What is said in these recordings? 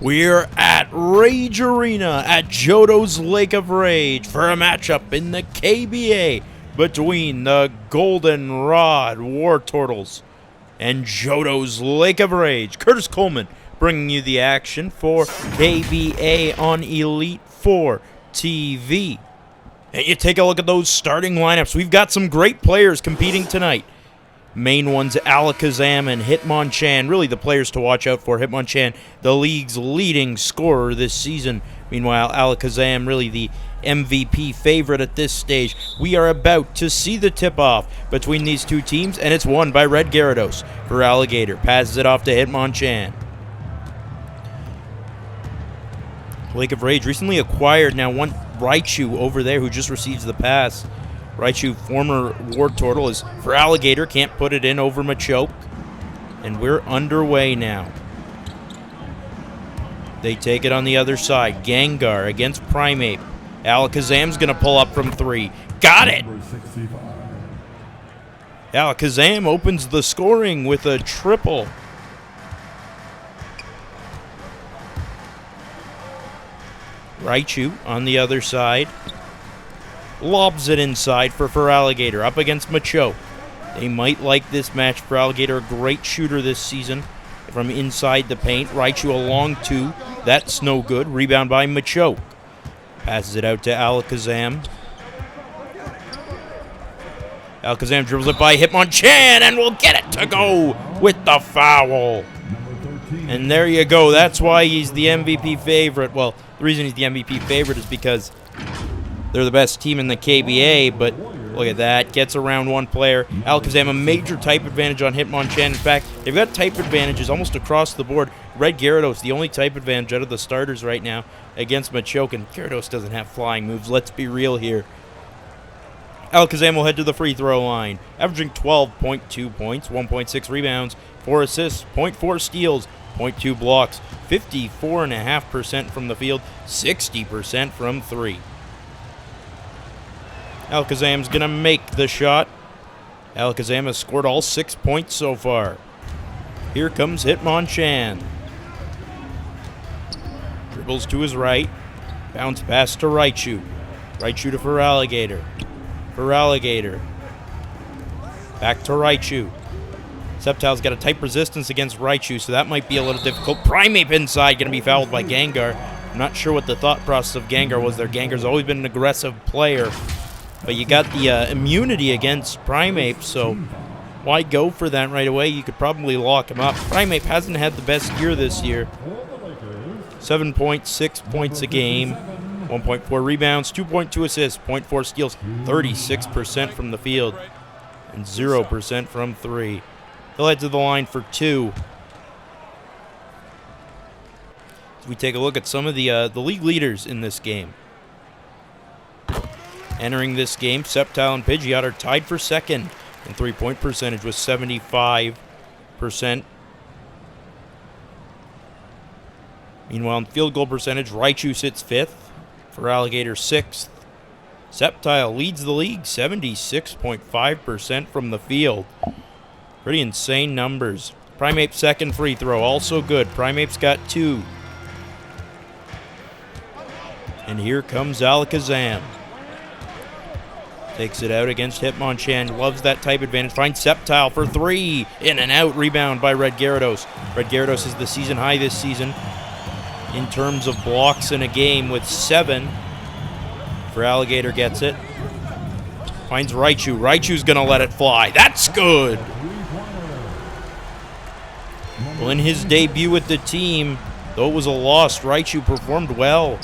We're at Rage Arena at Johto's Lake of Rage for a matchup in the KBA between the Goldenrod Wartortles and Johto's Lake of Rage. Curtis Coleman bringing you the action for KBA on Elite 4 TV. And you take a look at those starting lineups. We've got some great players competing tonight. Main ones, Alakazam and Hitmonchan, really the players to watch out for. Hitmonchan, the league's leading scorer this season. Meanwhile, Alakazam, really the MVP favorite at this stage. We are about to see the tip-off between these two teams, and it's won by Red Gyarados. Feraligatr passes it off to Hitmonchan. Lake of Rage recently acquired now one Raichu over there who just receives the pass. Raichu, former Wartortle, is Feraligatr, can't put it in over Machoke. And we're underway now. They take it on the other side. Gengar against Primeape. Alakazam's going to pull up from 3. Got it! Alakazam opens the scoring with a triple. Raichu on the other side. Lobs it inside for Feraligatr up against Machoke. They might like this match. Feraligatr, a great shooter this season from inside the paint. Raichu a long 2. That's no good. Rebound by Machoke. Passes it out to Alakazam. Alakazam dribbles it by Hitmonchan and will get it to go with the foul. And there you go. That's why he's the MVP favorite. Well, the reason he's the MVP favorite is because they're the best team in the KBA, but look at that. Gets around one player. Alakazam, a major type advantage on Hitmonchan. In fact, they've got type advantages almost across the board. Red Gyarados, the only type advantage out of the starters right now against Machoke, and Gyarados doesn't have flying moves. Let's be real here. Alakazam will head to the free throw line, averaging 12.2 points, 1.6 rebounds, 4 assists, 0.4 steals, 0.2 blocks, 54.5% from the field, 60% from 3. Alakazam's going to make the shot. Alakazam has scored all 6 points so far. Here comes Hitmonchan. Dribbles to his right. Bounce pass to Raichu. Raichu to Feraligatr. Feraligatr. Back to Raichu. Sceptile's got a type resistance against Raichu, so that might be a little difficult. Primeape inside, going to be fouled by Gengar. I'm not sure what the thought process of Gengar was there. Gengar's always been an aggressive player. But you got the immunity against Primeape, so why go for that right away? You could probably lock him up. Primeape hasn't had the best year this year. 7.6 points a game, 1.4 rebounds, 2.2 assists, 0.4 steals, 36% from the field, and 0% from 3. He'll head to the line for 2. As we take a look at some of the league leaders in this game. Entering this game, Sceptile and Pidgeot are tied for second in three-point percentage with 75%. Meanwhile, in field goal percentage, Raichu sits 5th, Feraligatr 6th. Sceptile leads the league, 76.5% from the field. Pretty insane numbers. Primeape's second free throw, also good. Primeape's got 2. And here comes Alakazam. Takes it out against Hitmonchan. Loves that type advantage. Finds Sceptile for 3. In and out. Rebound by Red Gyarados. Red Gyarados is the season high this season in terms of blocks in a game with 7. Feraligatr gets it. Finds Raichu. Raichu's going to let it fly. That's good. Well, in his debut with the team, though it was a loss, Raichu performed well.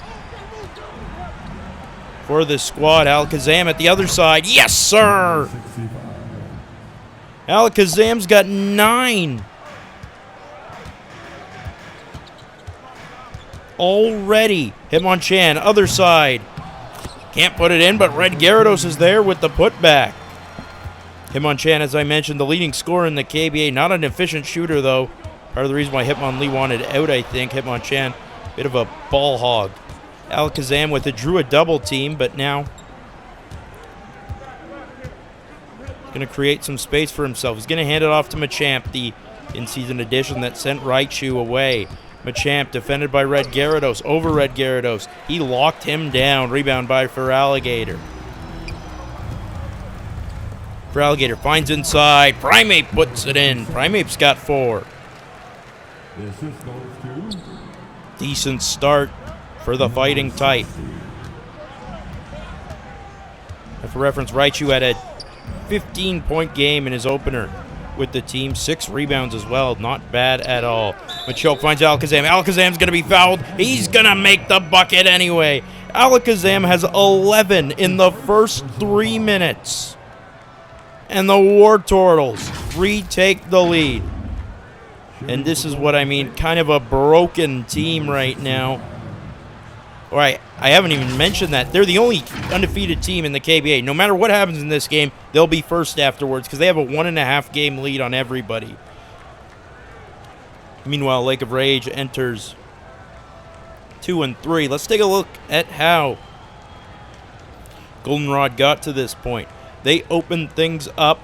For the squad, Alakazam at the other side. Yes, sir! Alakazam's got 9. Already. Hitmonchan, other side. Can't put it in, but Red Gyarados is there with the putback. Hitmonchan, as I mentioned, the leading scorer in the KBA. Not an efficient shooter, though. Part of the reason why Hitmonlee wanted out, I think. Hitmonchan, bit of a ball hog. Alakazam with it, drew a double team, but now going to create some space for himself. He's going to hand it off to Machamp, the in-season addition that sent Raichu away. Machamp defended by Red Gyarados, over Red Gyarados. He locked him down. Rebound by Feraligatr. Feraligatr finds inside. Primeape puts it in. Primeape's got 4. Decent start for the fighting type. And for reference, Raichu had a 15-point game in his opener with the team. 6 rebounds as well. Not bad at all. Machoke finds Alakazam. Alakazam's going to be fouled. He's going to make the bucket anyway. Alakazam has 11 in the first 3 minutes. And the Wartortles retake the lead. And this is what I mean, kind of a broken team right now. All right, I haven't even mentioned that. They're the only undefeated team in the KBA. No matter what happens in this game, they'll be first afterwards because they have a 1.5 game lead on everybody. Meanwhile, Lake of Rage enters 2 and 3. Let's take a look at how Goldenrod got to this point. They opened things up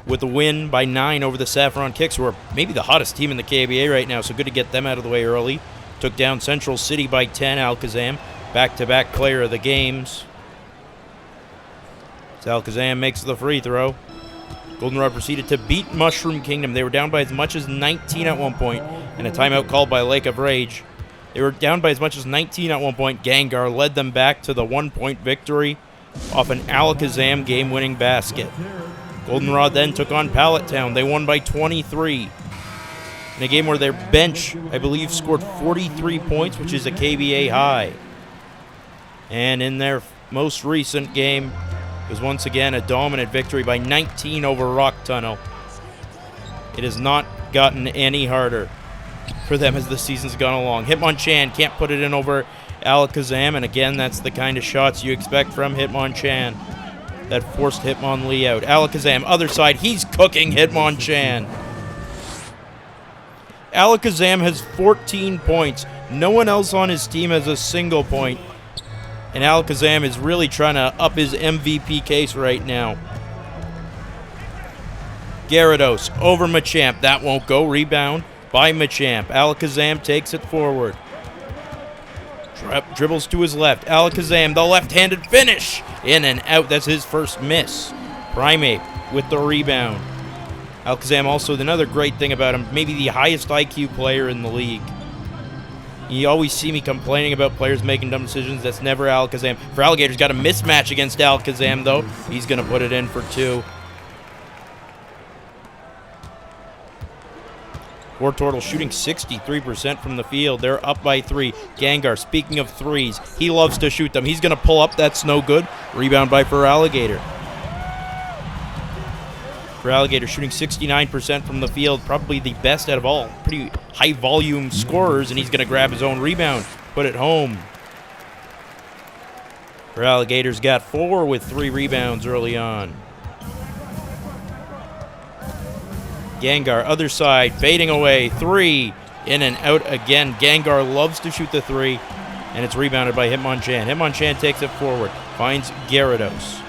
with a win by 9 over the Saffron Kicks, who are maybe the hottest team in the KBA right now, so good to get them out of the way early. Took down Central City by 10, Alakazam. Back-to-back player of the games. So Alakazam makes the free throw. Goldenrod proceeded to beat Mushroom Kingdom. They were down by as much as 19 at one point, and a timeout called by Lake of Rage. They were down by as much as 19 at one point. Gengar led them back to the 1-point victory off an Alakazam game-winning basket. Goldenrod then took on Pallet Town. They won by 23. In a game where their bench, I believe, scored 43 points, which is a KBA high. And in their most recent game, it was once again a dominant victory by 19 over Rock Tunnel. It has not gotten any harder for them as the season's gone along. Hitmonchan can't put it in over Alakazam, and again, that's the kind of shots you expect from Hitmonchan that forced Hitmonlee out. Alakazam, other side, he's cooking Hitmonchan. Alakazam has 14 points. No one else on his team has a single point. And Alakazam is really trying to up his MVP case right now. Gyarados over Machamp. That won't go. Rebound by Machamp. Alakazam takes it forward. Dribbles to his left. Alakazam, the left-handed finish. In and out. That's his first miss. Primeape with the rebound. Alakazam also, another great thing about him, maybe the highest IQ player in the league. You always see me complaining about players making dumb decisions. That's never Alakazam. Feraligatr's got a mismatch against Alakazam, though. He's going to put it in for 2. Wartortles shooting 63% from the field. They're up by 3. Gengar, speaking of threes, he loves to shoot them. He's going to pull up. That's no good. Rebound by Feraligatr. Feraligatr shooting 69% from the field, probably the best out of all. Pretty high volume scorers, and he's going to grab his own rebound, put it home. Feraligatr's got 4 with 3 rebounds early on. Gengar, other side, fading away, 3, in and out again. Gengar loves to shoot the 3, and it's rebounded by Hitmonchan. Hitmonchan takes it forward, finds Gyarados.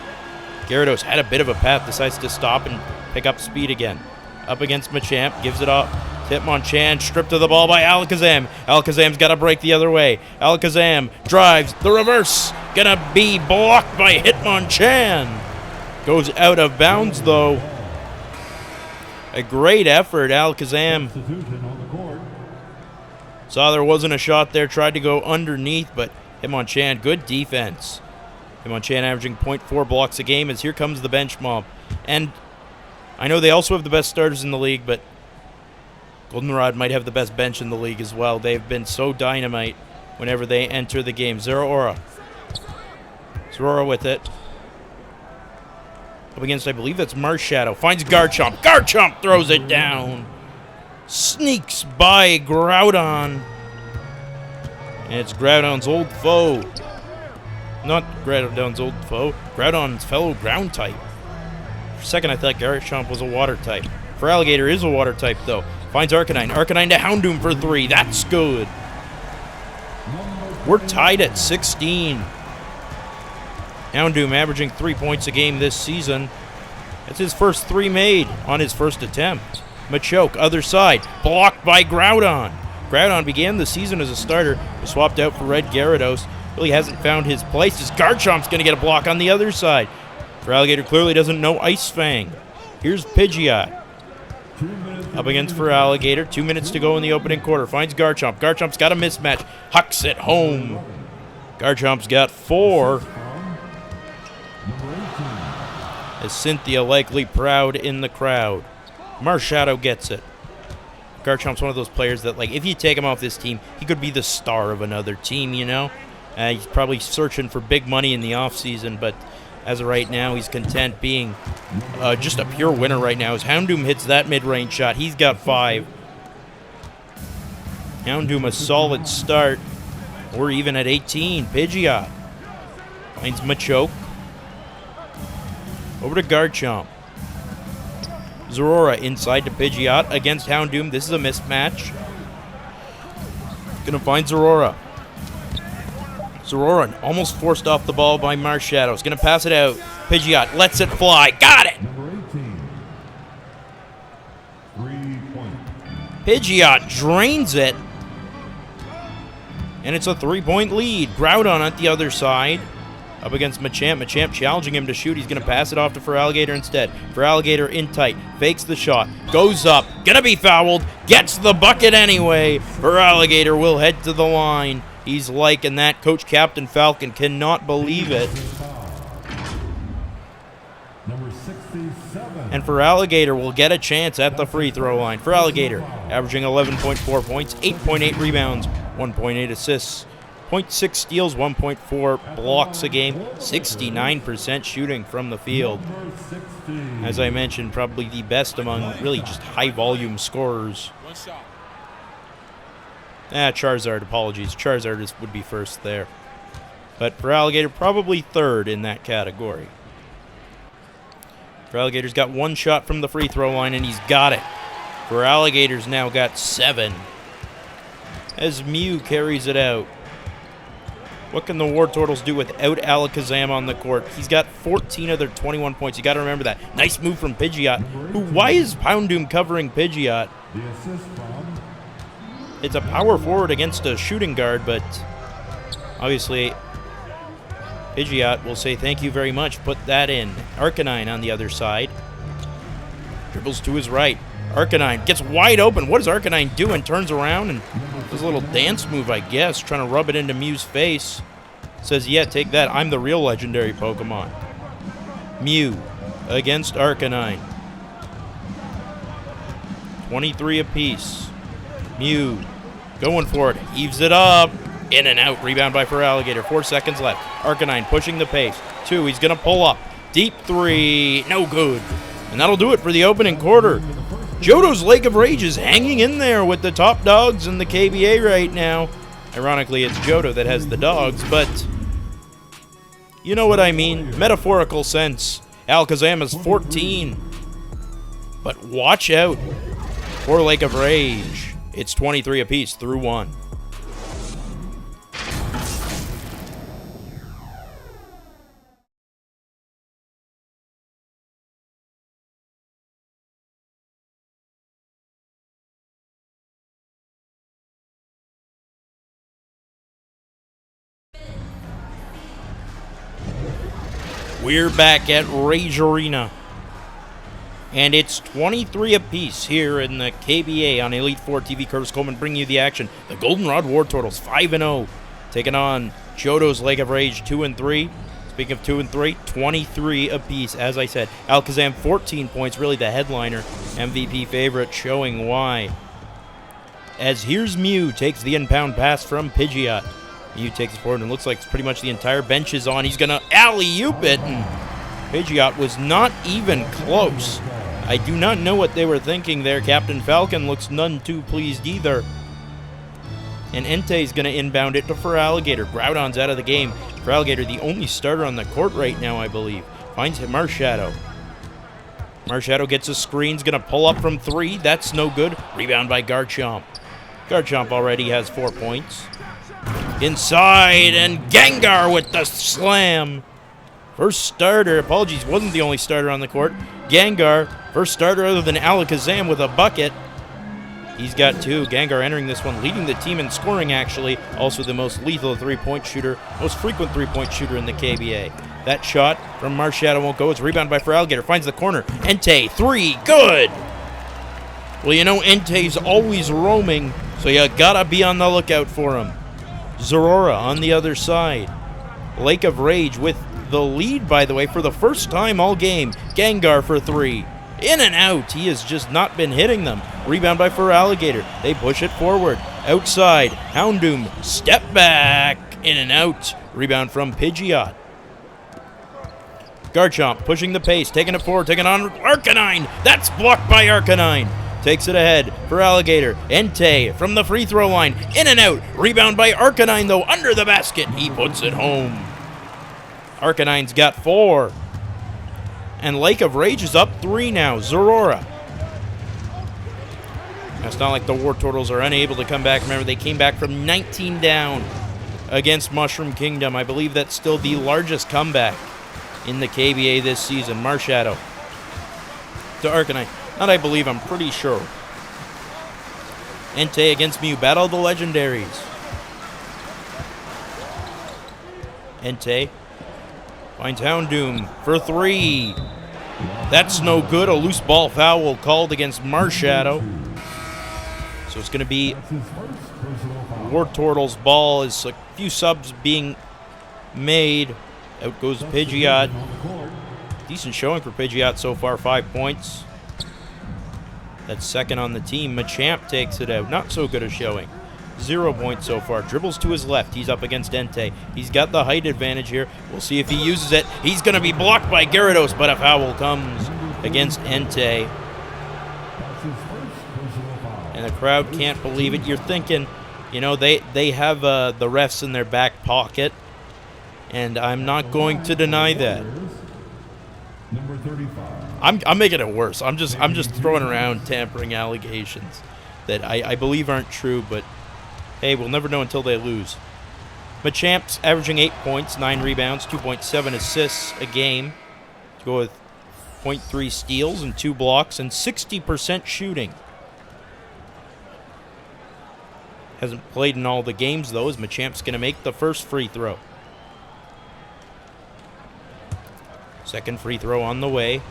Gyarados had a bit of a path, decides to stop and pick up speed again. Up against Machamp, gives it up. Hitmonchan stripped of the ball by Alakazam. Alakazam's got to break the other way. Alakazam drives, the reverse. Gonna be blocked by Hitmonchan. Goes out of bounds, though. A great effort, Alakazam. Saw there wasn't a shot there, tried to go underneath, but Hitmonchan, good defense. Hitmonchan averaging 0.4 blocks a game as here comes the bench mob. And I know they also have the best starters in the league, but Goldenrod might have the best bench in the league as well. They've been so dynamite whenever they enter the game. Zeraora. Zeraora with it. Up against, I believe that's Marshadow. Finds Garchomp. Garchomp throws it down. Sneaks by Groudon. And it's Groudon's old foe. Not Groudon's old foe. Groudon's fellow ground type. For a second, I thought Garchomp was a water type. Feraligatr is a water type, though. Finds Arcanine. Arcanine to Houndoom for 3. That's good. We're tied at 16. Houndoom averaging 3 points a game this season. That's his first 3 made on his first attempt. Machoke, other side. Blocked by Groudon. Groudon began the season as a starter, was swapped out for Red Gyarados. Really hasn't found his place. His Garchomp's going to get a block on the other side. Feraligatr clearly doesn't know Ice Fang. Here's Pidgeot. Up against Feraligatr. 2 minutes to go in the opening quarter. Finds Garchomp. Garchomp's got a mismatch. Hucks it home. Garchomp's got 4. As Cynthia likely proud in the crowd. Marshadow gets it. Garchomp's one of those players that, like, if you take him off this team, he could be the star of another team, you know? He's probably searching for big money in the offseason, but as of right now, he's content being just a pure winner right now. As Houndoom hits that mid-range shot, he's got 5. Houndoom a solid start. We're even at 18. Pidgeot finds Machoke. Over to Garchomp. Zorora inside to Pidgeot against Houndoom. This is a mismatch. Gonna find Zorora. Zorora almost forced off the ball by Marshadow. Is gonna pass it out. Pidgeot lets it fly. Got it! Pidgeot drains it. And it's a 3-point lead. Groudon at the other side. Up against Machamp. Machamp challenging him to shoot. He's going to pass it off to Feraligatr instead. Feraligatr in tight. Fakes the shot. Goes up. Going to be fouled. Gets the bucket anyway. Feraligatr will head to the line. He's liking that. Coach Captain Falcon cannot believe it. And Feraligatr will get a chance at the free throw line. Feraligatr averaging 11.4 points, 8.8 rebounds, 1.8 assists. 0.6 steals, 1.4 blocks a game, 69% shooting from the field. As I mentioned, probably the best among really just high-volume scorers. Charizard, apologies. Charizard would be first there. But Feraligatr probably third in that category. Feraligatr's got 1 shot from the free throw line, and he's got it. Feraligatr's now got 7. As Mew carries it out. What can the Wartortles do without Alakazam on the court? He's got 14 of their 21 points. You got to remember that. Nice move from Pidgeot. Why is Houndoom covering Pidgeot? It's a power forward against a shooting guard, but obviously Pidgeot will say thank you very much. Put that in. Arcanine on the other side. Dribbles to his right. Arcanine gets wide open. What is Arcanine doing? Turns around and does a little dance move, I guess, trying to rub it into Mew's face. Says, yeah, take that. I'm the real legendary Pokemon. Mew against Arcanine. 23 apiece. Mew going for it. Heaves it up. In and out. Rebound by Feraligatr. 4 seconds left. Arcanine pushing the pace. 2. He's going to pull up. Deep 3. No good. And that'll do it for the opening quarter. Johto's Lake of Rage is hanging in there with the top dogs in the KBA right now. Ironically, it's Johto that has the dogs, but you know what I mean. Metaphorical sense. Alakazam is 14. But watch out for Lake of Rage. It's 23 apiece through 1. We're back at Rage Arena. And it's 23 apiece here in the KBA on Elite Four TV. Curtis Coleman bringing you the action. The Goldenrod Wartortles 5-0, taking on Johto's Lake of Rage 2-3. Speaking of 2 and 3, 23 apiece. As I said, Alakazam 14 points, really the headliner, MVP favorite, showing why. As here's Mew, takes the inbound pass from Pidgeot. Mew takes it forward and looks like pretty much the entire bench is on. He's going to alley-oop it, and Pidgeot was not even close. I do not know what they were thinking there. Captain Falcon looks none too pleased either. And Entei's going to inbound it to Feraligatr. Groudon's out of the game. Feraligatr, the only starter on the court right now, I believe. Finds Marshadow. Marshadow gets a screen. He's going to pull up from 3. That's no good. Rebound by Garchomp. Garchomp already has 4 points. Inside, and Gengar with the slam. First starter, apologies, wasn't the only starter on the court. Gengar, first starter other than Alakazam with a bucket. He's got 2. Gengar entering this one, leading the team in scoring, actually. Also the most lethal three-point shooter, most frequent three-point shooter in the KBA. That shot from Marshadow won't go. It's rebounded by Feraligatr. Finds the corner. Entei, 3, good! Well, you know, Entei's always roaming, so you gotta be on the lookout for him. Zorora on the other side. Lake of Rage with the lead, by the way, for the first time all game. Gengar for 3. In and out. He has just not been hitting them. Rebound by Feraligatr. They push it forward. Outside. Houndoom. Step back. In and out. Rebound from Pidgeot. Garchomp pushing the pace. Taking it forward. Taking on Arcanine. That's blocked by Arcanine. Takes it ahead. Feraligatr. Entei from the free throw line. In and out. Rebound by Arcanine, though. Under the basket. He puts it home. Arcanine's got 4. And Lake of Rage is up 3 now. Zorora. It's not like the Wartortles are unable to come back. Remember, they came back from 19 down against Mushroom Kingdom. I believe that's still the largest comeback in the KBA this season. Marshadow to Arcanine. Not I believe, I'm pretty sure. Entei against Mew. Battle of the Legendaries. Entei finds Houndoom for 3. That's no good. A loose ball foul called against Marshadow. So it's going to be Wartortles' ball. Is a few subs being made. Out goes Pidgeot. Decent showing for Pidgeot so far. 5 points. That's second on the team. Machamp takes it out. Not so good a showing. 0 points so far. Dribbles to his left. He's up against Entei. He's got the height advantage here. We'll see if he uses it. He's going to be blocked by Gyarados, but a foul comes against Entei. And the crowd can't believe it. You're thinking, you know, they have the refs in their back pocket, and I'm not going to deny that. I'm making it worse. I'm just throwing around tampering allegations that I believe aren't true, but hey, we'll never know until they lose. Machamp's averaging 8 points, 9 rebounds, 2.7 assists a game. To go with 0.3 steals and 2 blocks and 60% shooting. Hasn't played in all the games, though, as Machamp's going to make the first free throw. Second free throw on the way.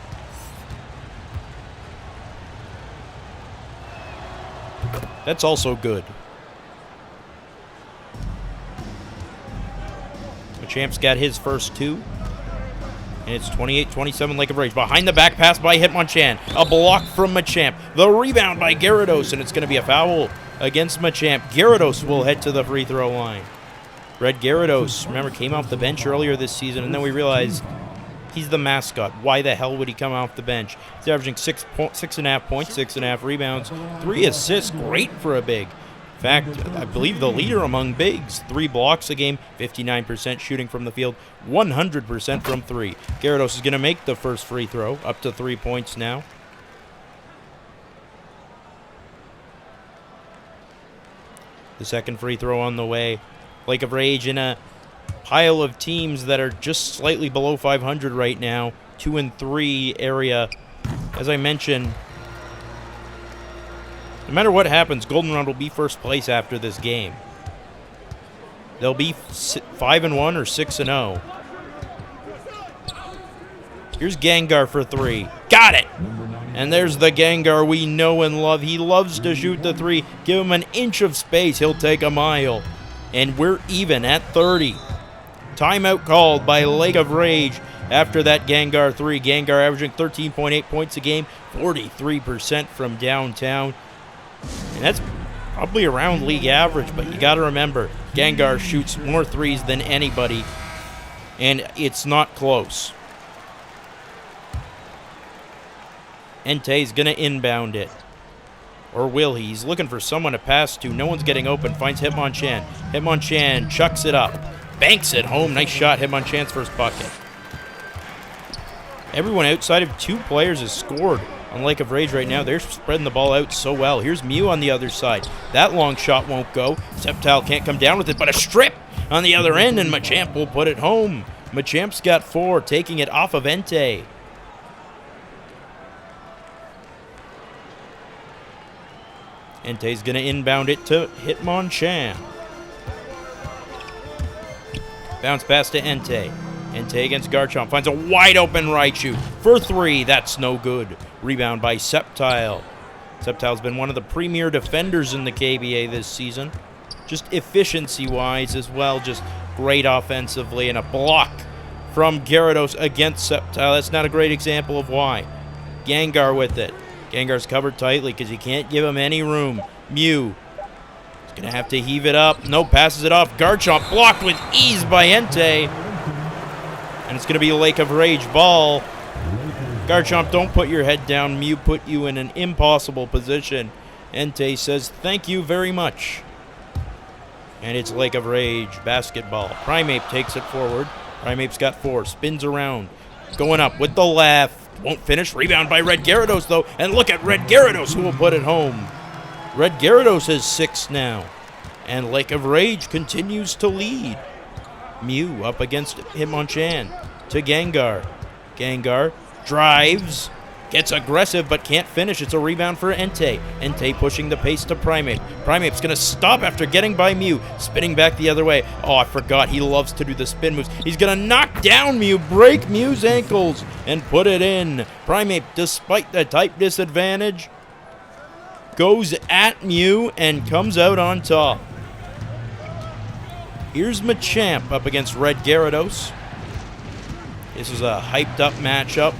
That's also good. Machamp's got his first 2. And it's 28-27 Lake of Rage. Behind the back pass by Hitmonchan. A block from Machamp. The rebound by Gyarados, and it's going to be a foul against Machamp. Gyarados will head to the free throw line. Red Gyarados, remember, came off the bench earlier this season, and then we realized he's the mascot. Why the hell would he come off the bench? He's averaging 6.5 points, 6.5 rebounds, 3 assists. Great for a big. In fact, I believe the leader among bigs. 3 blocks a game, 59% shooting from the field, 100% from 3. Gyarados is going to make the first free throw, up to 3 points now. The second free throw on the way. Lake of Rage in a pile of teams that are just slightly below 500 right now. 2 and 3 area. As I mentioned, no matter what happens, Goldenrod will be first place after this game. They'll be 5-1 or 6-0. Here's Gengar for 3. Got it! And there's the Gengar we know and love. He loves to shoot the 3. Give him an inch of space, he'll take a mile. And we're even at 30. Timeout called by Lake of Rage after that Gengar 3. Gengar averaging 13.8 points a game, 43% from downtown. And that's probably around league average, but you got to remember, Gengar shoots more 3s than anybody, and it's not close. Entei's going to inbound it. Or will he? He's looking for someone to pass to. No one's getting open. Finds Hitmonchan. Hitmonchan chucks it up. Banks it home. Nice shot. Hitmonchan's first bucket. Everyone outside of 2 players has scored on Lake of Rage right now. They're spreading the ball out so well. Here's Mew on the other side. That long shot won't go. Sceptile can't come down with it, but a strip on the other end, and Machamp will put it home. Machamp's got 4, taking it off of Entei. Entei's going to inbound it to Hitmonchan. Bounce pass to Entei. Entei against Garchomp. Finds a wide open Raichu for 3. That's no good. Rebound by Sceptile. Sceptile's been one of the premier defenders in the KBA this season. Just efficiency-wise as well. Just great offensively. And a block from Gyarados against Sceptile. That's not a great example of why. Gengar with it. Gengar's covered tightly because you can't give him any room. Mew is going to have to heave it up. No, passes it off. Garchomp blocked with ease by Entei. And it's going to be a Lake of Rage ball. Garchomp, don't put your head down. Mew put you in an impossible position. Entei says, thank you very much. And it's Lake of Rage basketball. Primeape takes it forward. Primeape's got 4. Spins around. Going up with the left. Won't finish. Rebound by Red Gyarados, though. And look at Red Gyarados, who will put it home. Red Gyarados has 6 now. And Lake of Rage continues to lead. Mew up against Hitmonchan to Gengar. Gengar drives, gets aggressive, but can't finish. It's a rebound for Entei. Entei pushing the pace to Primeape. Primeape's going to stop after getting by Mew, spinning back the other way. Oh, I forgot. He loves to do the spin moves. He's going to knock down Mew, break Mew's ankles, and put it in. Primeape, despite the type disadvantage, goes at Mew and comes out on top. Here's Machamp up against Red Gyarados. This is a hyped-up matchup.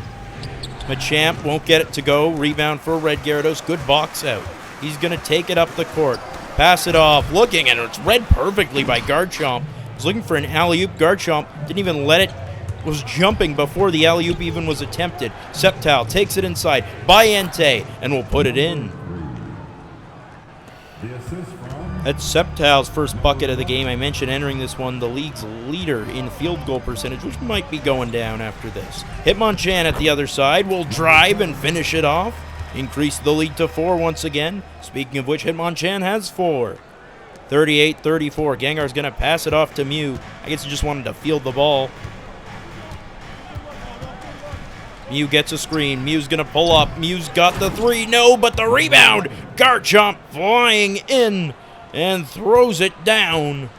Machamp won't get it to go. Rebound for Red Gyarados. Good box out. He's going to take it up the court. Pass it off. Looking, and it's read perfectly by Garchomp. Was looking for an alley-oop. Garchomp didn't even let it. Was jumping before the alley-oop even was attempted. Sceptile takes it inside by Entei and will put it in. That's Sceptile's first bucket of the game. I mentioned entering this one, the league's leader in field goal percentage, which might be going down after this. Hitmonchan at the other side will drive and finish it off. Increase the lead to 4 once again. Speaking of which, Hitmonchan has 4. 38-34. Gengar's going to pass it off to Mew. I guess he just wanted to field the ball. Mew gets a screen. Mew's going to pull up. Mew's got the 3. No, but the rebound. Garchomp flying in and throws it down.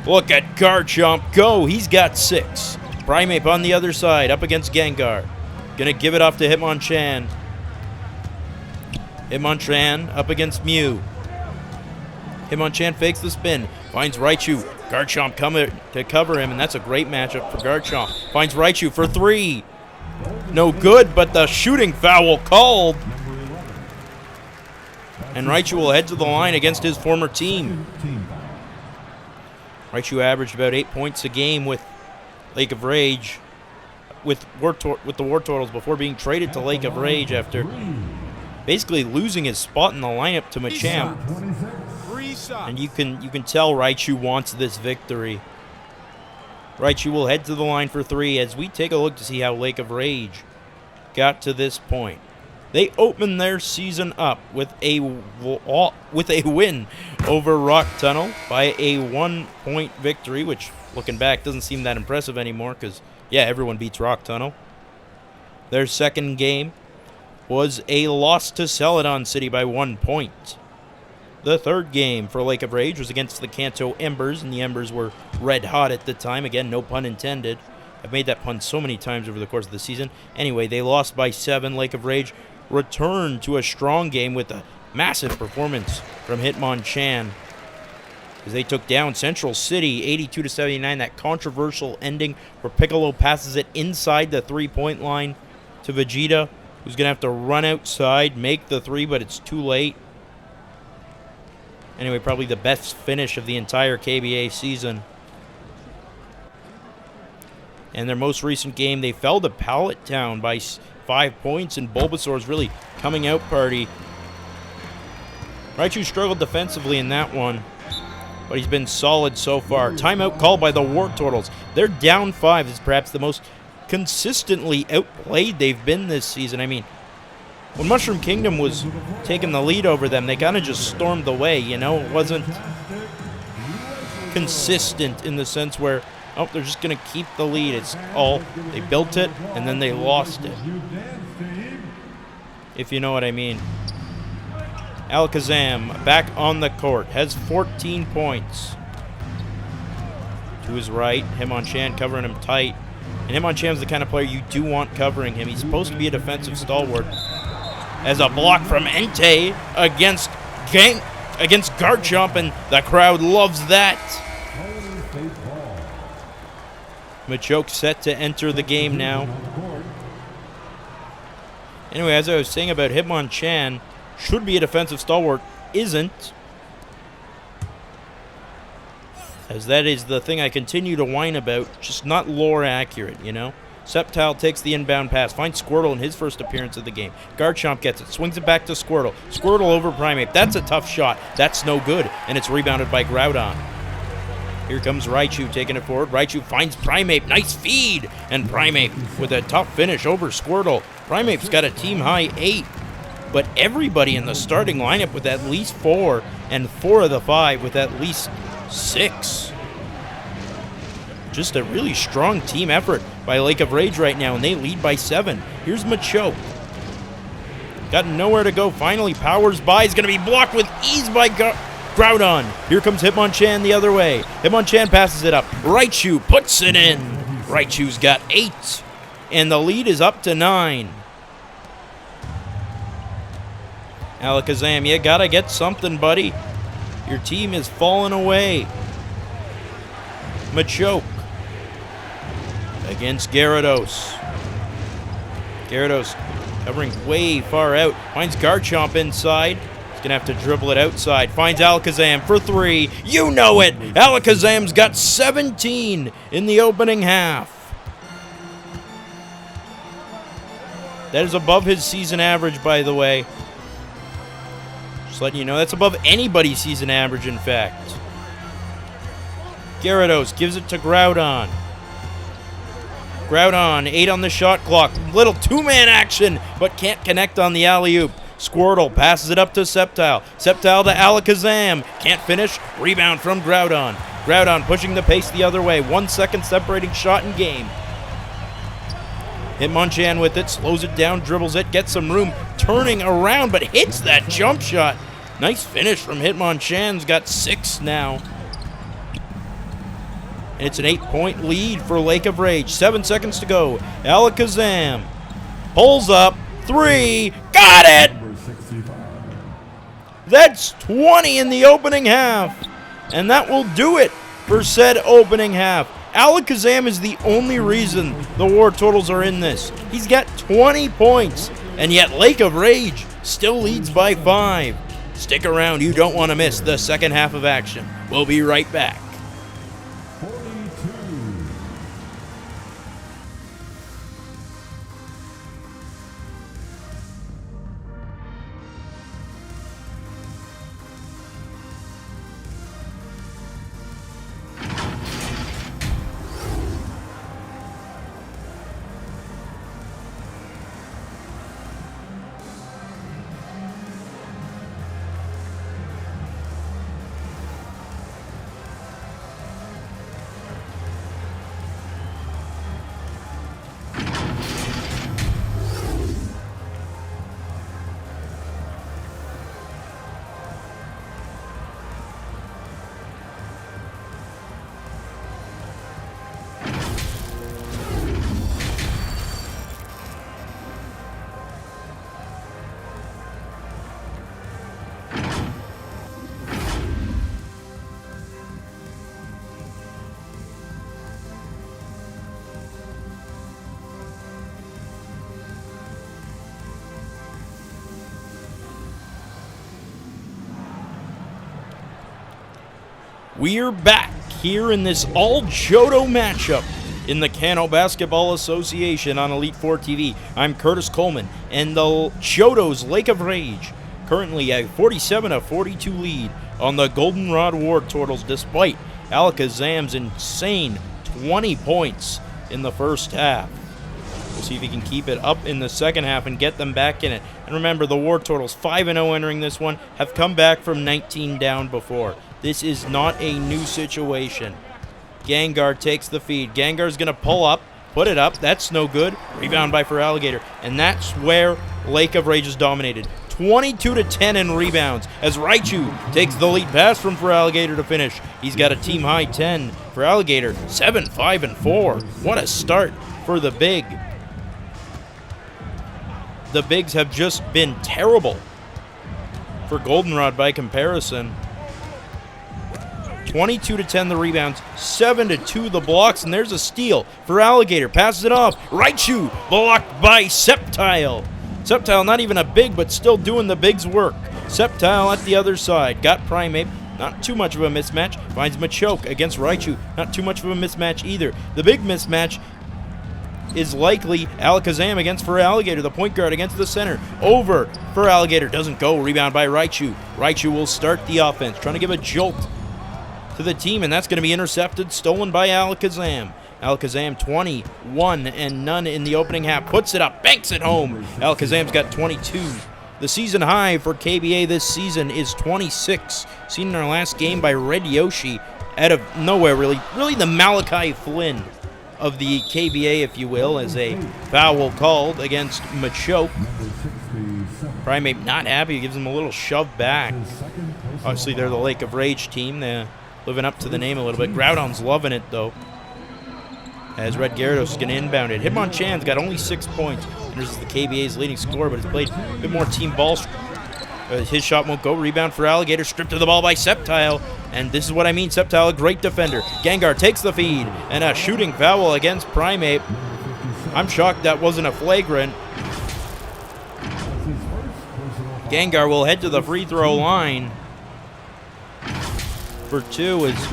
Look at Garchomp go. He's got 6. Primeape on the other side, up against Gengar. Gonna give it off to Hitmonchan. Hitmonchan up against Mew. Hitmonchan fakes the spin. Finds Raichu. Garchomp coming to cover him, and that's a great matchup for Garchomp. Finds Raichu for 3. No good, but the shooting foul called. And Raichu will head to the line against his former team. Raichu averaged about 8 points a game with Lake of Rage, with the Wartortles before being traded to Lake of Rage after basically losing his spot in the lineup to Machamp. And you can tell Raichu wants this victory. Raichu will head to the line for 3 as we take a look to see how Lake of Rage got to this point. They opened their season up with a win over Rock Tunnel by a 1-point victory, which, looking back, doesn't seem that impressive anymore because, yeah, everyone beats Rock Tunnel. Their second game was a loss to Celadon City by 1 point. The third game for Lake of Rage was against the Kanto Embers, and the Embers were red hot at the time. Again, no pun intended. I've made that pun so many times over the course of the season. Anyway, they lost by 7. Lake of Rage returned to a strong game with a massive performance from Hitmonchan as they took down Central City 82-79. That controversial ending where Piccolo passes it inside the 3-point line to Vegeta, who's going to have to run outside, make the 3, but it's too late. Anyway, probably the best finish of the entire KBA season. And their most recent game, they fell to Pallet Town by 5 points, and Bulbasaur's really coming out party. Raichu struggled defensively in that one, but he's been solid so far. Timeout called by the Wartortles. They're down 5. This is perhaps the most consistently outplayed they've been this season. I mean, when Mushroom Kingdom was taking the lead over them, they kind of just stormed away, you know? It wasn't consistent in the sense where, oh, they're just going to keep the lead. It's all, they built it, and then they lost it. If you know what I mean. Alakazam back on the court. Has 14 points. To his right, Hitmonchan covering him tight. And Hitmonchan's the kind of player you do want covering him. He's supposed to be a defensive stalwart. As a block from Entei against Garchomp, and the crowd loves that. Machoke set to enter the game now. Anyway, as I was saying about Hitmonchan, should be a defensive stalwart, isn't. As that is the thing I continue to whine about, just not lore accurate, you know? Sceptile takes the inbound pass, finds Squirtle in his first appearance of the game. Garchomp gets it, swings it back to Squirtle. Squirtle over Primeape. That's a tough shot. That's no good, and it's rebounded by Groudon. Here comes Raichu taking it forward. Raichu finds Primeape. Nice feed! And Primeape with a tough finish over Squirtle. Primeape's got a team-high 8, but everybody in the starting lineup with at least 4, and 4 of the 5 with at least 6. Just a really strong team effort by Lake of Rage right now, and they lead by 7. Here's Machoke. Got nowhere to go. Finally powers by. He's going to be blocked with ease by Groudon. Here comes Hitmonchan the other way. Hitmonchan passes it up. Raichu puts it in. Raichu's got 8, and the lead is up to 9. Alakazam, you gotta get something, buddy. Your team is falling away. Machoke against Gyarados. Gyarados covering way far out. Finds Garchomp inside. He's going to have to dribble it outside. Finds Alakazam for 3. You know it! Alakazam's got 17 in the opening half. That is above his season average, by the way. Just letting you know, that's above anybody's season average, in fact. Gyarados gives it to Groudon. Groudon, 8 on the shot clock. Little two-man action, but can't connect on the alley-oop. Squirtle passes it up to Sceptile. Sceptile to Alakazam. Can't finish. Rebound from Groudon. Groudon pushing the pace the other way. 1 second separating shot in game. Hitmonchan with it, slows it down, dribbles it, gets some room, turning around, but hits that jump shot. Nice finish from Hitmonchan's got 6 now. And it's an 8-point lead for Lake of Rage. 7 seconds to go. Alakazam pulls up. 3. Got it! That's 20 in the opening half. And that will do it for said opening half. Alakazam is the only reason the Wartortles are in this. He's got 20 points, and yet Lake of Rage still leads by 5. Stick around, you don't want to miss the second half of action. We'll be right back. We're back here in this all-Johto matchup in the Kanto Basketball Association on Elite 4 TV. I'm Curtis Coleman, and the Johto's Lake of Rage currently a 47-42 lead on the Goldenrod Wartortles, despite Alakazam's insane 20 points in the first half. We'll see if he can keep it up in the second half and get them back in it. And remember, the Wartortles, 5-0 entering this one, have come back from 19 down before. This is not a new situation. Gengar takes the feed. Gengar's going to pull up, put it up. That's no good. Rebound by Feraligatr. And that's where Lake of Rage is dominated. 22-10 in rebounds as Raichu takes the lead pass from Feraligatr to finish. He's got a team high 10. Feraligatr 7-5-4. What a start for the Big. The Bigs have just been terrible for Goldenrod by comparison. 22-10 the rebounds, 7-2 the blocks, and there's a steal. Feraligatr passes it off. Raichu blocked by Sceptile. Sceptile not even a big, but still doing the Big's work. Sceptile at the other side. Got Primeape. Not too much of a mismatch. Finds Machoke against Raichu. Not too much of a mismatch either. The big mismatch is likely Alakazam against Feraligatr, the point guard against the center. Over. Feraligatr doesn't go. Rebound by Raichu. Raichu will start the offense, trying to give a jolt to the team, and that's going to be intercepted, stolen by Alakazam. Alakazam 21 and none in the opening half. Puts it up, banks it home. Alakazam's got 22. The season high for KBA this season is 26. Seen in our last game by Red Yoshi out of nowhere, really the Malachi Flynn of the KBA, if you will, as a foul called against Machoke. Primeape not happy, gives him a little shove back. Obviously, they're the Lake of Rage team. They're living up to the name a little bit. Groudon's loving it, though, as Red Gyarados is going to inbound it. Hitmonchan's got only 6 points, and this is the KBA's leading scorer, but has played a bit more team ball. His shot won't go. Rebound Feraligatr, stripped of the ball by Sceptile, and this is what I mean. Sceptile, a great defender. Gengar takes the feed, and a shooting foul against Primeape. I'm shocked that wasn't a flagrant. Gengar will head to the free throw line for 2 as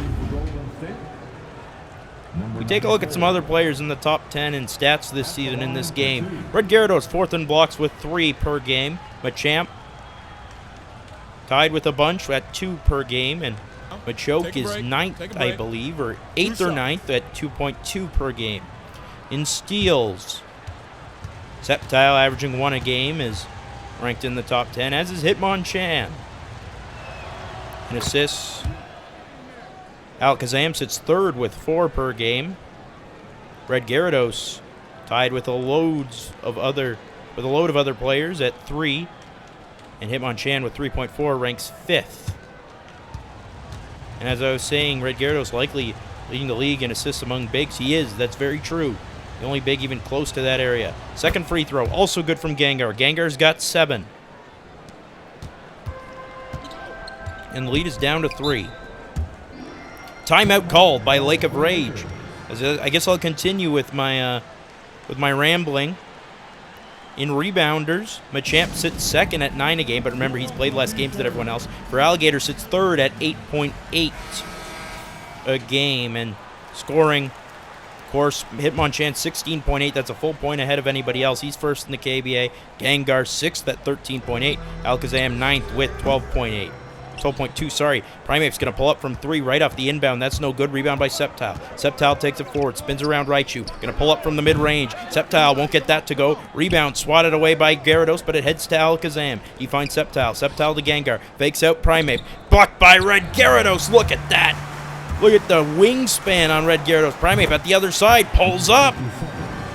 we take a look at some other players in the top 10 in stats this season in this game. Red Gyarados 4th in blocks with 3 per game. Machamp tied with a bunch at 2 per game, and Machoke is 9th, I believe, or 8th or 9th at 2.2 per game. In steals, Sceptile averaging 1 a game is ranked in the top 10, as is Hitmonchan. In assists, Alakazam sits 3rd with 4 per game. Red Gyarados tied with a load of other players at 3, and Hitmonchan with 3.4 ranks 5th. And as I was saying, Red Gyarados likely leading the league in assists among bigs. He is. That's very true. The only big even close to that area. Second free throw, also good from Gengar. Gengar's got 7. And the lead is down to 3. Timeout called by Lake of Rage. I guess I'll continue with my rambling. In rebounders, Machamp sits 2nd at 9 a game, but remember, he's played less games than everyone else. Feraligatr sits 3rd at 8.8 a game, and scoring, of course, Hitmonchan 16.8. That's a full point ahead of anybody else. He's 1st in the KBA. Gengar 6th at 13.8. Alakazam 9th with 12.8. 12.2, sorry. Primeape's going to pull up from 3 right off the inbound. That's no good. Rebound by Sceptile. Sceptile takes it forward, spins around Raichu. Going to pull up from the mid-range. Sceptile won't get that to go. Rebound swatted away by Gyarados, but it heads to Alakazam. He finds Sceptile. Sceptile to Gengar. Fakes out Primeape. Blocked by Red Gyarados. Look at that. Look at the wingspan on Red Gyarados. Primeape at the other side. Pulls up.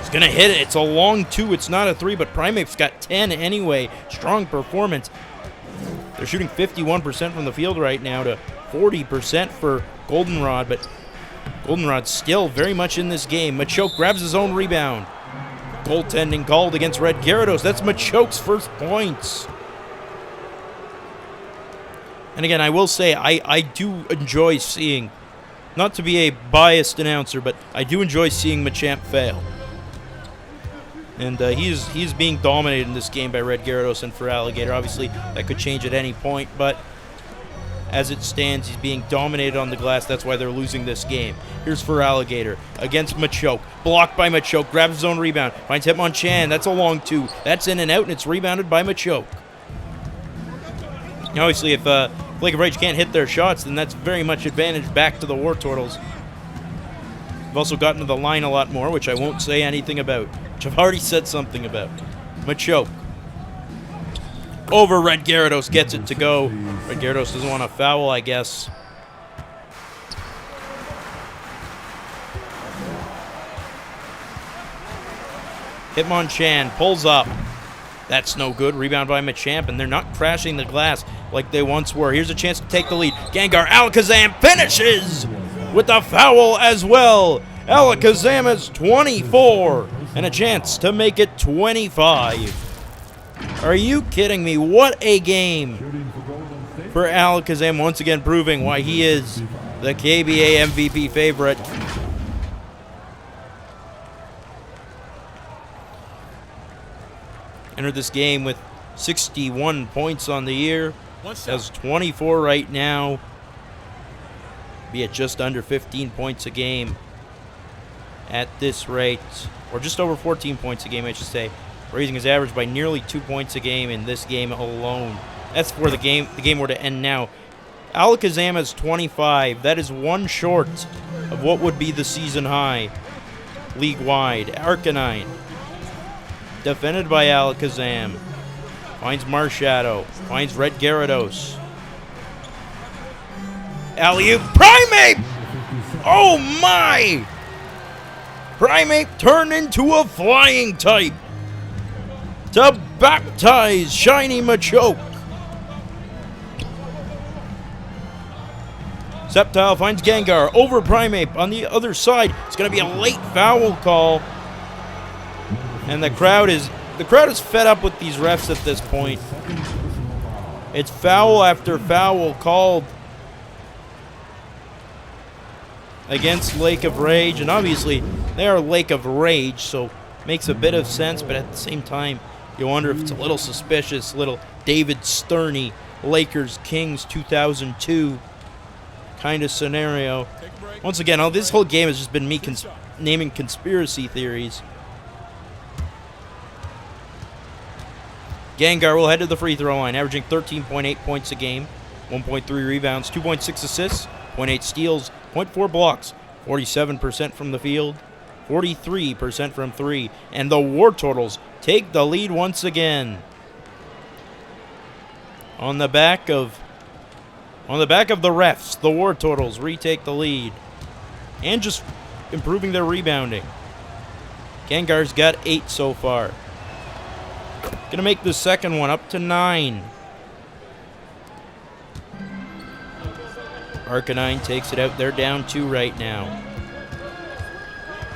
He's going to hit it. It's a long 2. It's not a 3, but Primeape's got 10 anyway. Strong performance. They're shooting 51% from the field right now to 40% for Goldenrod, but Goldenrod's still very much in this game. Machoke grabs his own rebound. Goaltending called against Red Gyarados. That's Machoke's first points. And again, I will say I do enjoy seeing, not to be a biased announcer, but I do enjoy seeing Machamp fail. And he's being dominated in this game by Red Gyarados and Feraligatr. Obviously, that could change at any point, but as it stands, he's being dominated on the glass. That's why they're losing this game. Here's Feraligatr against Machoke. Blocked by Machoke. Grabs his own rebound. Finds Hitmonchan. That's a long 2. That's in and out, and it's rebounded by Machoke. Obviously, if Lake of Rage can't hit their shots, then that's very much advantage back to the Wartortles. They've also gotten to the line a lot more, which I won't say anything about, which I've already said something about. Machoke. Over Red Gyarados, gets it to go. Red Gyarados doesn't want to foul, I guess. Hitmonchan pulls up. That's no good. Rebound by Machamp, and they're not crashing the glass like they once were. Here's a chance to take the lead. Gengar, Alakazam finishes with a foul as well. Alakazam is 24, and a chance to make it 25. Are you kidding me? What a game for Alakazam, once again proving why he is the KBA MVP favorite. Entered this game with 61 points on the year. Has 24 right now. Be at just under 15 points a game at this rate. Or just over 14 points a game, I should say. Raising his average by nearly 2 points a game in this game alone. That's where the game were to end now. Alakazam has 25. That is one short of what would be the season high league-wide. Arcanine. Defended by Alakazam. Finds Marshadow. Finds Red Gyarados. Alley-oop. Primeape! Oh my! Primeape turned into a flying type to baptize Shiny Machoke. Sceptile finds Gengar over Primeape on the other side. It's going to be a late foul call. And the crowd is fed up with these refs at this point. It's foul after foul called against Lake of Rage, and obviously they are Lake of Rage, so makes a bit of sense, but at the same time you wonder if it's a little suspicious, little David Sterney, Lakers Kings 2002 kind of scenario. Once again, this whole game has just been me naming conspiracy theories. Gengar will head to the free throw line, averaging 13.8 points a game, 1.3 rebounds, 2.6 assists, 0.8 steals, 0.4 blocks, 47% from the field, 43% from three, and the Wartortles take the lead once again. On the back of the refs, the Wartortles retake the lead, and just improving their rebounding. Gengar's got 8 so far. Gonna make the second one up to 9. Arcanine takes it out. They're down 2 right now.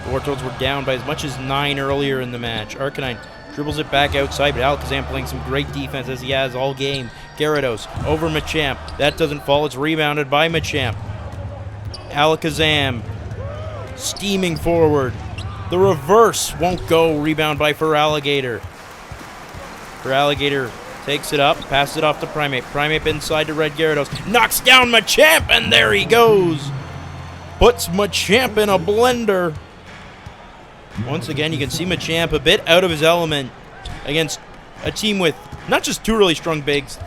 The Wartortles were down by as much as 9 earlier in the match. Arcanine dribbles it back outside, but Alakazam playing some great defense as he has all game. Gyarados over Machamp. That doesn't fall. It's rebounded by Machamp. Alakazam steaming forward. The reverse won't go. Rebound by Feraligatr. Feraligatr takes it up, passes it off to Primeape. Primeape inside to Red Gyarados. Knocks down Machamp, and there he goes. Puts Machamp in a blender. Once again, you can see Machamp a bit out of his element against a team with not just 2 really strong bigs,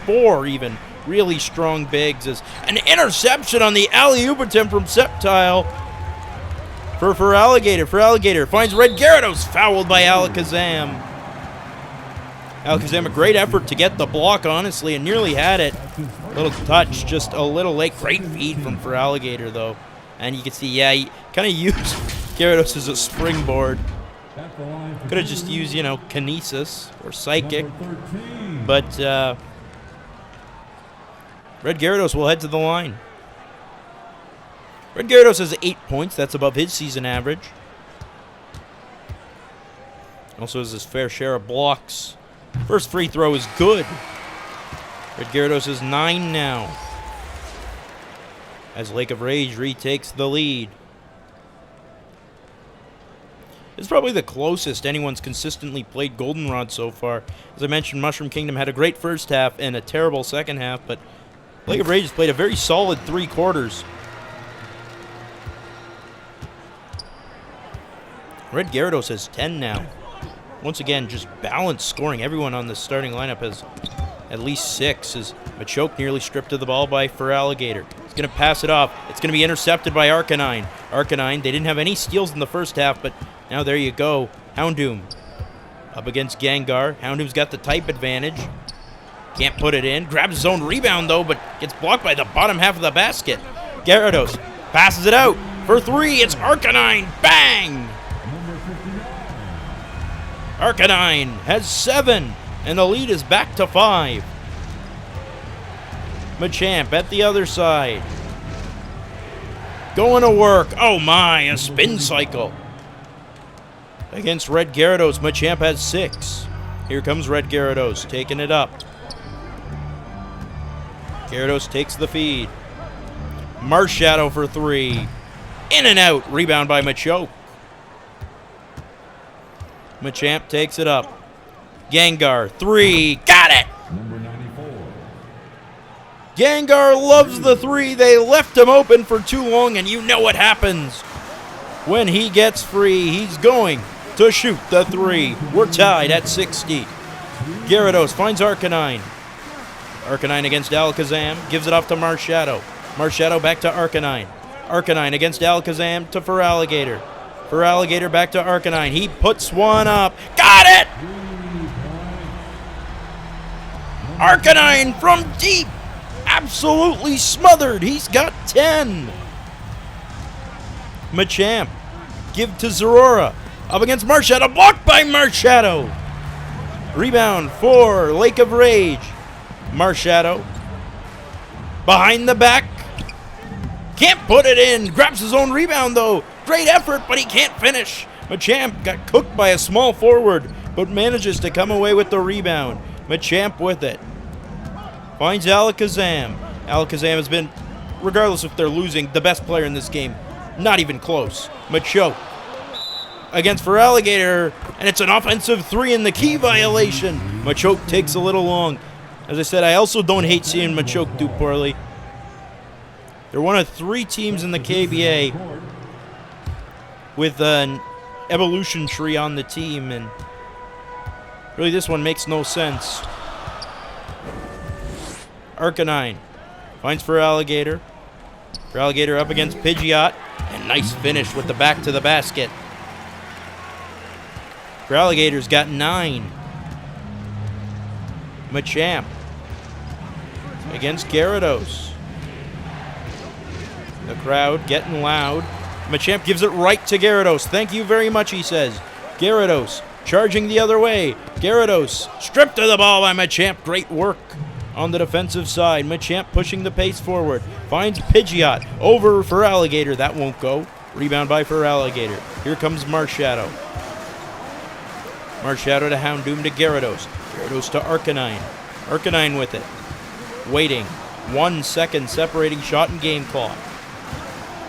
4 even really strong bigs. As an interception on the alley-oop attempt from Sceptile for Feraligatr. Feraligatr finds Red Gyarados, fouled by Alakazam. Alakazam, a great effort to get the block, honestly, and nearly had it. Little touch, just a little late. Great feed from Feraligatr, though. And you can see, yeah, he kind of used Gyarados as a springboard. Could have just used, Kinesis or Psychic. But Red Gyarados will head to the line. Red Gyarados has 8 points. That's above his season average. Also has his fair share of blocks. First free throw is good. Red Gyarados is 9 now, as Lake of Rage retakes the lead. It's probably the closest anyone's consistently played Goldenrod so far. As I mentioned, Mushroom Kingdom had a great first half and a terrible second half, but Lake of Rage has played a very solid 3 quarters. Red Gyarados has 10 now. Once again, just balanced scoring. Everyone on the starting lineup has at least 6. As Machoke nearly stripped of the ball by Feraligatr. He's going to pass it off. It's going to be intercepted by Arcanine. Arcanine, they didn't have any steals in the first half, but now there you go. Houndoom up against Gengar. Houndoom's got the type advantage. Can't put it in. Grabs his own rebound, though, but gets blocked by the bottom half of the basket. Gyarados passes it out for 3. It's Arcanine. Bang! Arcanine has 7, and the lead is back to 5. Machamp at the other side. Going to work. Oh my, a spin cycle. Against Red Gyarados, Machamp has 6. Here comes Red Gyarados, taking it up. Gyarados takes the feed. Marshadow for 3. In and out. Rebound by Machoke. Machamp takes it up. Gengar, 3. Got it! Number 94. Gengar loves the 3. They left him open for too long, and you know what happens. When he gets free, he's going to shoot the 3. We're tied at 60. Gyarados finds Arcanine. Arcanine against Alakazam. Gives it off to Marshadow. Marshadow back to Arcanine. Arcanine against Alakazam to Feraligatr. Feraligatr back to Arcanine. He puts one up. Got it! Arcanine from deep. Absolutely smothered. He's got 10. Machamp. Give to Zorora. Up against Marshadow. Blocked by Marshadow. Rebound for Lake of Rage. Marshadow. Behind the back. Can't put it in. Grabs his own rebound, though. Great effort, but he can't finish. Machamp got cooked by a small forward, but manages to come away with the rebound. Machamp with it. Finds Alakazam. Alakazam has been, regardless if they're losing, the best player in this game. Not even close. Machoke against Feraligatr, and it's an offensive 3 in the key violation. Machoke takes a little long. As I said, I also don't hate seeing Machoke do poorly. They're one of 3 teams in the KBA with an evolution tree on the team, and really this one makes no sense. Arcanine finds Feraligatr. Feraligatr up against Pidgeot, and nice finish with the back to the basket. Feraligator's got 9. Machamp against Gyarados. The crowd getting loud. Machamp gives it right to Gyarados. Thank you very much, he says. Gyarados charging the other way. Gyarados stripped of the ball by Machamp. Great work on the defensive side. Machamp pushing the pace forward. Finds Pidgeot over Feraligatr. That won't go. Rebound by Feraligatr. Here comes Marshadow. Marshadow to Houndoom to Gyarados. Gyarados to Arcanine. Arcanine with it. Waiting. 1 second separating shot and game clock.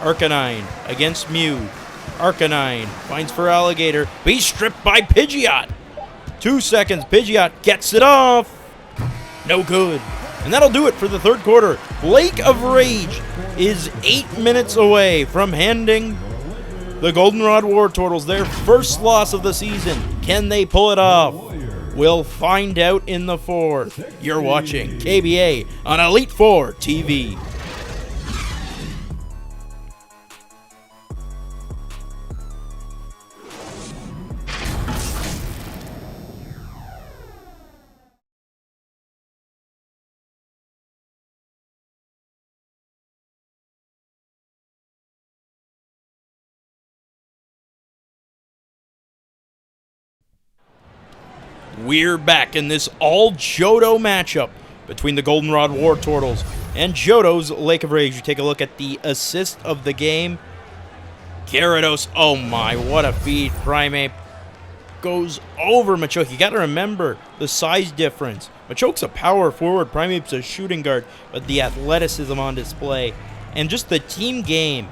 Arcanine against Mew. Arcanine finds Feraligatr, but he's stripped by Pidgeot. 2 seconds. Pidgeot gets it off. No good. And that'll do it for the third quarter. Lake of Rage is 8 minutes away from handing the Goldenrod Wartortles their first loss of the season. Can they pull it off? We'll find out in the fourth. You're watching KBA on Elite 4 TV. We're back in this all-Johto matchup between the Goldenrod Wartortles and Johto's Lake of Rage. You take a look at the assist of the game. Gyarados, oh my, what a feed. Primeape goes over Machoke. You got to remember the size difference. Machoke's a power forward, Primeape's a shooting guard, but the athleticism on display and just the team game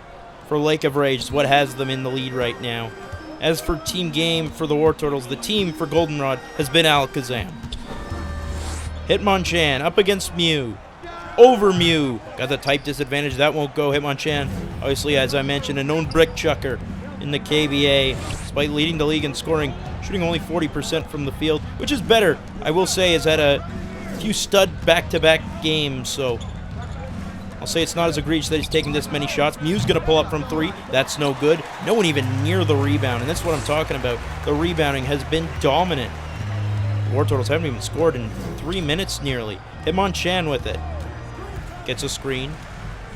for Lake of Rage is what has them in the lead right now. As for team game for the Wartortles, the team for Goldenrod has been Alakazam. Hitmonchan up against Mew. Over Mew. Got the type disadvantage. That won't go. Hitmonchan, obviously, as I mentioned, a known brick chucker in the KBA, despite leading the league in scoring, shooting only 40% from the field, which is better, I will say, has had a few stud back-to-back games, so I'll say it's not as egregious that he's taking this many shots. Mew's going to pull up from 3. That's no good. No one even near the rebound, and that's what I'm talking about. The rebounding has been dominant. The Wartortles haven't even scored in 3 minutes nearly. Hitmonchan with it. Gets a screen,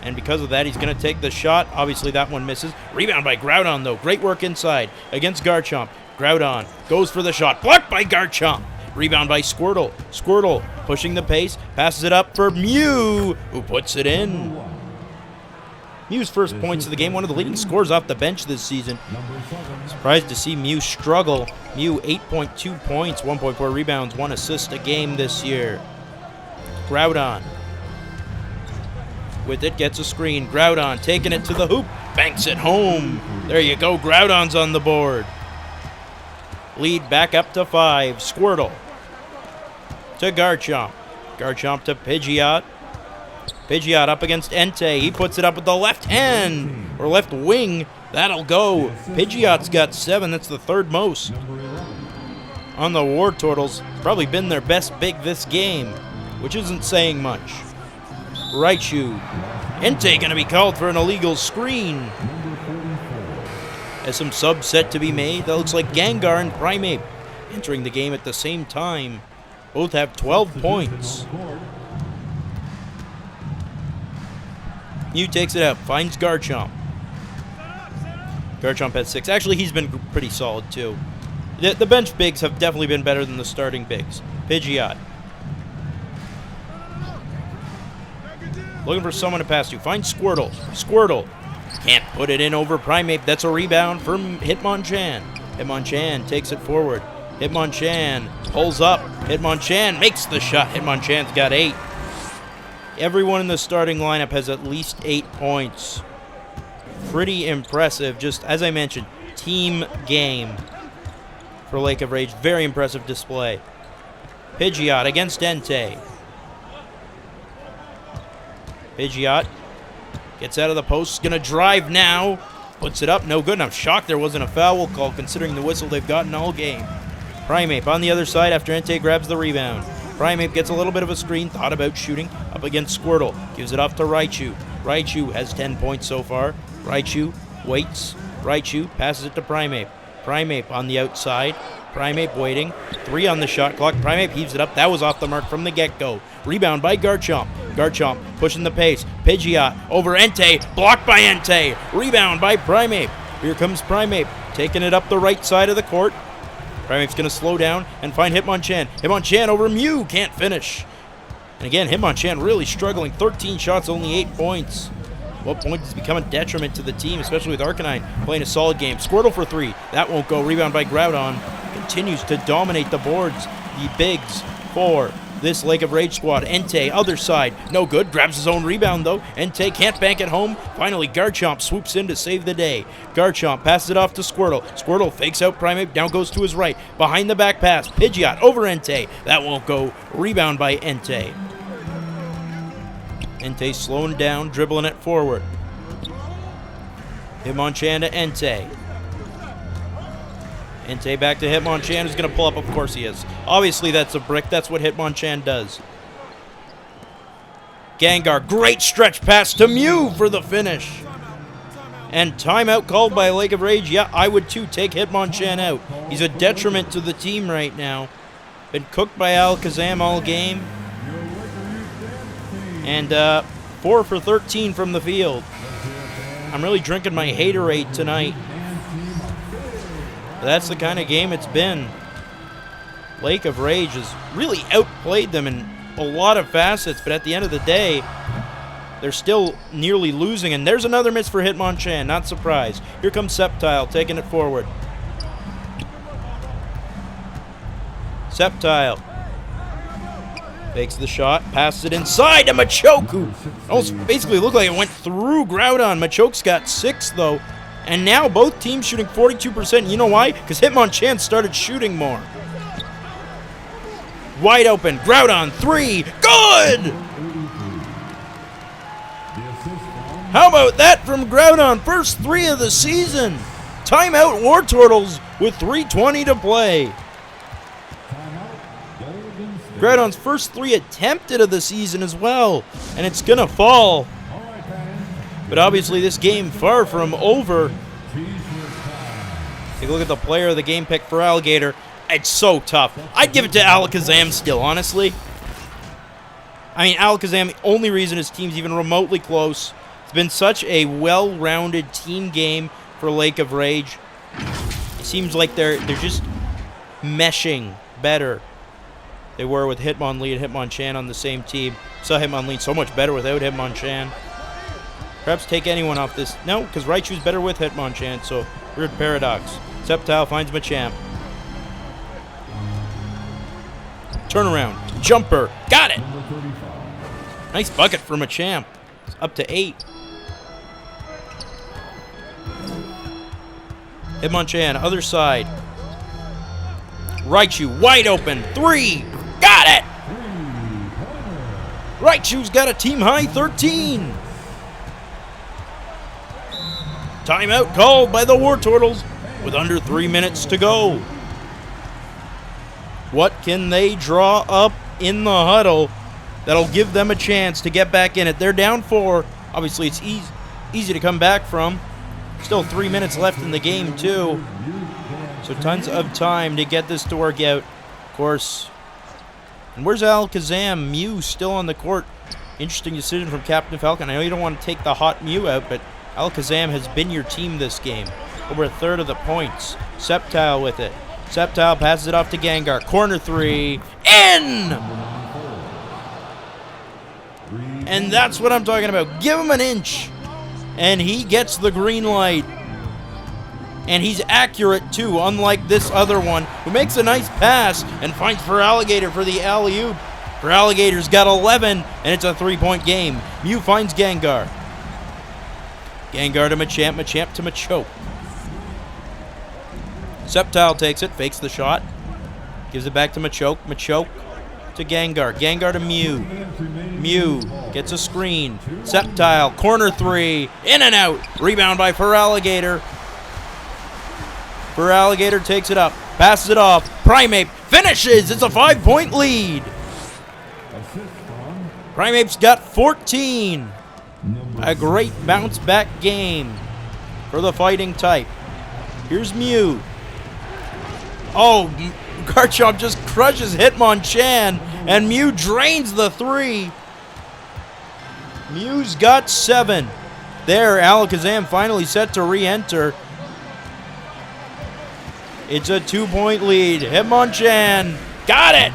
and because of that, he's going to take the shot. Obviously, that one misses. Rebound by Groudon, though. Great work inside against Garchomp. Groudon goes for the shot. Blocked by Garchomp. Rebound by Squirtle. Squirtle pushing the pace. Passes it up for Mew, who puts it in. Mew's first points of the game. One of the leading scorers off the bench this season. Surprised to see Mew struggle. Mew 8.2 points, 1.4 rebounds, 1 assist a game this year. Groudon. With it, gets a screen. Groudon taking it to the hoop. Banks it home. There you go. Groudon's on the board. Lead back up to 5. Squirtle to Garchomp. Garchomp to Pidgeot. Pidgeot up against Entei. He puts it up with the left hand or left wing. That'll go. Pidgeot's got 7. That's the third most on the Wartortles. Probably been their best big this game, which isn't saying much. Raichu. Entei going to be called for an illegal screen. Has some subs set to be made. That looks like Gengar and Primeape entering the game at the same time. Both have 12 points. Mew takes it out, finds Garchomp. Garchomp has 6. Actually, he's been pretty solid, too. The bench bigs have definitely been better than the starting bigs. Pidgeot. Looking for someone to pass to. Finds Squirtle. Squirtle. Can't put it in over Primeape. That's a rebound from Hitmonchan. Hitmonchan takes it forward. Hitmonchan pulls up. Hitmonchan makes the shot. Hitmonchan's got 8. Everyone in the starting lineup has at least 8 points. Pretty impressive. Just as I mentioned, team game for Lake of Rage. Very impressive display. Pidgeot against Entei. Pidgeot gets out of the post. Going to drive now. Puts it up. No good. And I'm shocked there wasn't a foul call considering the whistle they've gotten all game. Primeape on the other side after Entei grabs the rebound. Primeape gets a little bit of a screen. Thought about shooting up against Squirtle. Gives it off to Raichu. Raichu has 10 points so far. Raichu waits. Raichu passes it to Primeape. Primeape on the outside. Primeape waiting. 3 on the shot clock. Primeape heaves it up. That was off the mark from the get-go. Rebound by Garchomp. Garchomp pushing the pace. Pidgeot over Entei. Blocked by Entei. Rebound by Primeape. Here comes Primeape. Taking it up the right side of the court. Primeape's going to slow down and find Hitmonchan. Hitmonchan over Mew. Can't finish. And again, Hitmonchan really struggling. 13 shots, only 8 points. What point has become a detriment to the team, especially with Arcanine playing a solid game. Squirtle for 3. That won't go. Rebound by Groudon. Continues to dominate the boards. The bigs for this Lake of Rage squad. Entei, other side. No good. Grabs his own rebound, though. Entei can't bank it home. Finally, Garchomp swoops in to save the day. Garchomp passes it off to Squirtle. Squirtle fakes out Primeape. Down goes to his right. Behind the back pass. Pidgeot over Entei. That won't go. Rebound by Entei. Entei slowing down, dribbling it forward. Hitmonchan to Entei. Entei back to Hitmonchan, who's going to pull up. Of course he is. Obviously that's a brick. That's what Hitmonchan does. Gengar, great stretch pass to Mew for the finish. And timeout called by Lake of Rage. Yeah, I would too take Hitmonchan out. He's a detriment to the team right now. Been cooked by Alakazam all game. And 4 for 13 from the field. I'm really drinking my haterade tonight. That's the kind of game it's been. Lake of Rage has really outplayed them in a lot of facets, but at the end of the day, they're still nearly losing. And there's another miss for Hitmonchan, not surprised. Here comes Sceptile, taking it forward. Sceptile fakes the shot, passes it inside to Machoke. Almost basically looked like it went through Groudon. Machoke's got 6, though. And now both teams shooting 42%. You know why? Because Hitmonchan started shooting more. Wide open. Groudon, 3. Good! How about that from Groudon? First 3 of the season. Timeout Wartortles with 3:20 to play. Groudon's first 3 attempted of the season as well. And it's going to fall. But obviously this game far from over. Take a look at the player of the game pick for Feraligatr. It's so tough. I'd give it to Alakazam still, honestly. I mean, Alakazam, the only reason his team's even remotely close. It's been such a well-rounded team game for Lake of Rage. seems like they're just meshing better. They were with Hitmonlee and Hitmonchan on the same team. Saw Hitmonlee so much better without Hitmonchan. Perhaps take anyone off this. No, because Raichu's better with Hitmonchan, so weird paradox. Sceptile finds Machamp. Turnaround. Jumper. Got it! Nice bucket for Machamp. It's up to 8. Hitmonchan, other side. Raichu, wide open. 3. Got it! Raichu's got a team high 13. Timeout called by the Wartortles with under 3 minutes to go. What can they draw up in the huddle that'll give them a chance to get back in it? They're down 4. Obviously, it's easy to come back from. Still 3 minutes left in the game, too. So tons of time to get this to work out. Of course. And where's Alakazam? Mew still on the court. Interesting decision from Captain Falcon. I know you don't want to take the hot Mew out, but Alakazam has been your team this game. Over a third of the points. Sceptile with it. Sceptile passes it off to Gengar. Corner 3. In! And that's what I'm talking about. Give him an inch. And he gets the green light. And he's accurate, too, unlike this other one, who makes a nice pass and finds Feraligatr for the alley-oop. Feraligatr's got 11, and it's a 3-point game. Mew finds Gengar. Gengar to Machamp, Machamp to Machoke. Sceptile takes it, fakes the shot. Gives it back to Machoke, Machoke to Gengar. Gengar to Mew. Mew gets a screen. Sceptile, corner 3, in and out. Rebound by Feraligatr. Feraligatr takes it up, passes it off. Primeape finishes. It's a 5-point lead. Primeape's got 14. A great bounce back game for the fighting type. Here's Mew. Oh, Garchomp just crushes Hitmonchan, and Mew drains the 3. Mew's got 7. There, Alakazam finally set to re-enter. It's a 2-point lead. Hitmonchan got it.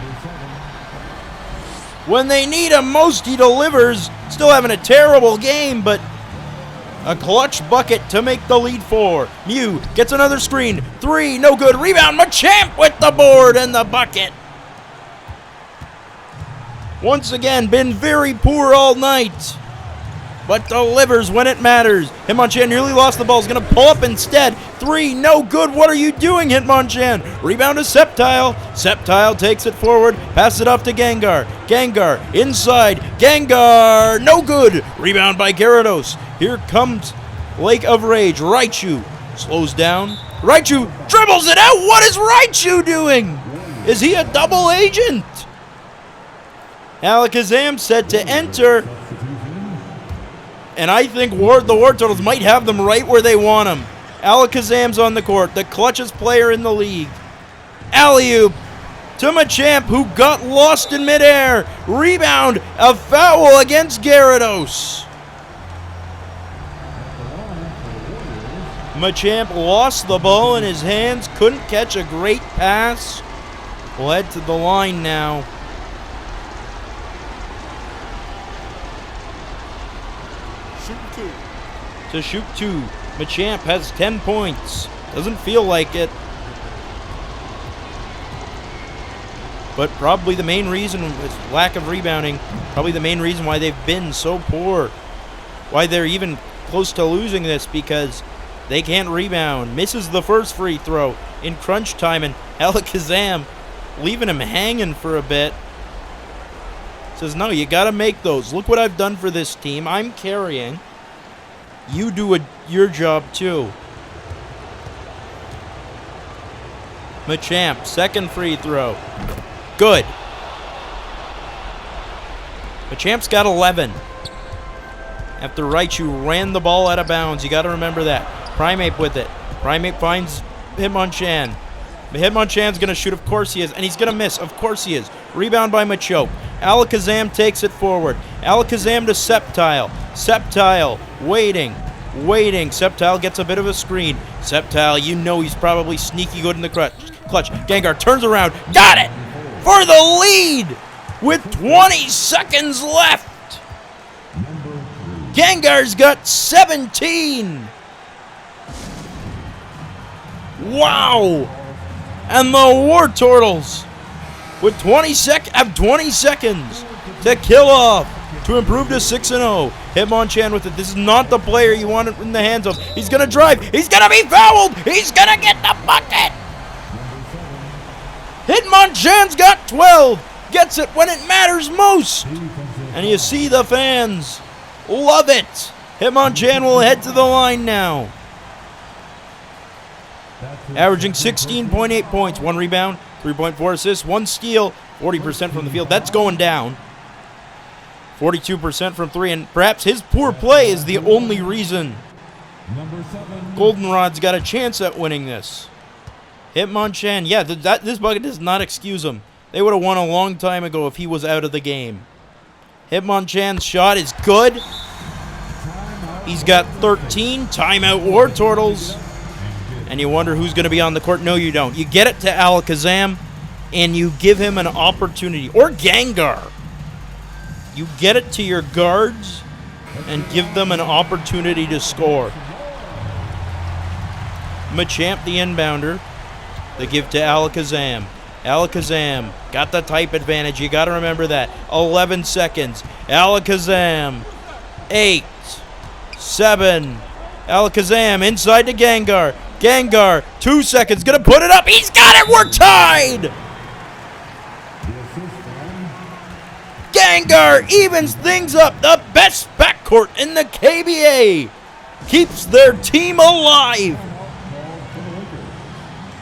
When they need him most, he delivers. Still having a terrible game, but a clutch bucket to make the lead 4. Mew gets another screen. 3, no good. Rebound. Machamp with the board and the bucket. Once again, been very poor all night, but delivers when it matters. Hitmonchan nearly lost the ball. He's going to pull up instead. 3, no good. What are you doing, Hitmonchan? Rebound to Sceptile. Sceptile takes it forward. Passes it off to Gengar. Gengar inside. Gengar, no good. Rebound by Gyarados. Here comes Lake of Rage. Raichu slows down. Raichu dribbles it out. What is Raichu doing? Is he a double agent? Alakazam set to enter. And I think the Wartortles might have them right where they want them. Alakazam's on the court, the clutchest player in the league. Alley-oop to Machamp, who got lost in midair. Rebound, a foul against Gyarados. Machamp lost the ball in his hands, couldn't catch a great pass. We'll head to the line now. To shoot 2. Machamp has 10 points. Doesn't feel like it. But probably the main reason is lack of rebounding. Probably the main reason why they've been so poor. Why they're even close to losing this, because they can't rebound. Misses the first free throw in crunch time, and Alakazam leaving him hanging for a bit. Says, no, you got to make those. Look what I've done for this team. I'm carrying. You do your job too. Machamp, second free throw. Good. Machamp's got 11. After Raichu ran the ball out of bounds. You got to remember that. Primeape with it. Primeape finds Hitmonchan. Hitmonchan's going to shoot. Of course he is. And he's going to miss. Of course he is. Rebound by Machoke. Alakazam takes it forward. Alakazam to Sceptile. Sceptile waiting. waiting. Sceptile gets a bit of a screen. Sceptile, you know he's probably sneaky good in the clutch. Gengar turns around. Got it! For the lead! With 20 seconds left! Gengar's got 17! Wow! And the Wartortles with 20 seconds to kill off to improve to 6-0. Hitmonchan with it. This is not the player you want it in the hands of. He's going to drive. He's going to be fouled. He's going to get the bucket. Hitmonchan's got 12. Gets it when it matters most. And you see the fans love it. Hitmonchan will head to the line now. Averaging 16.8 points, 1 rebound, 3.4 assists, 1 steal, 40% from the field. That's going down. 42% from 3, and perhaps his poor play is the only reason Goldenrod's got a chance at winning this. Hitmonchan, yeah, this bucket does not excuse him. They would have won a long time ago if he was out of the game. Hitmonchan's shot is good. He's got 13. Timeout Wartortles. And you wonder who's going to be on the court. No, you don't. You get it to Alakazam, and you give him an opportunity. Or Gengar. You get it to your guards and give them an opportunity to score. Machamp, the inbounder. They give to Alakazam. Alakazam got the type advantage. You got to remember that. 11 seconds. Alakazam. 8. 7. Alakazam inside to Gengar. Gengar, 2 seconds, gonna put it up. He's got it. We're tied. Gengar evens things up. The best backcourt in the KBA keeps their team alive.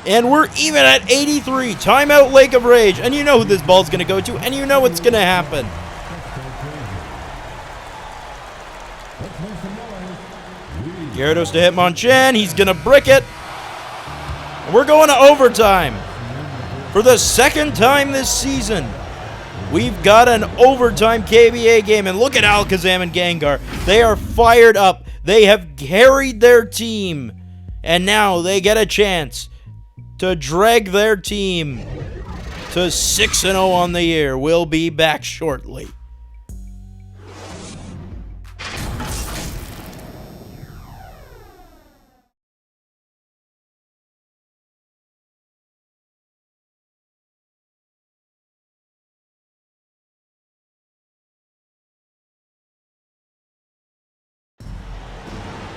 And we're even at 83. Timeout Lake of Rage. And you know who this ball's gonna go to, and you know what's gonna happen. Gyarados to Hitmonchan. He's going to brick it. We're going to overtime. For the second time this season, we've got an overtime KBA game. And look at Alakazam and Gengar. They are fired up. They have carried their team. And now they get a chance to drag their team to 6-0 on the year. We'll be back shortly.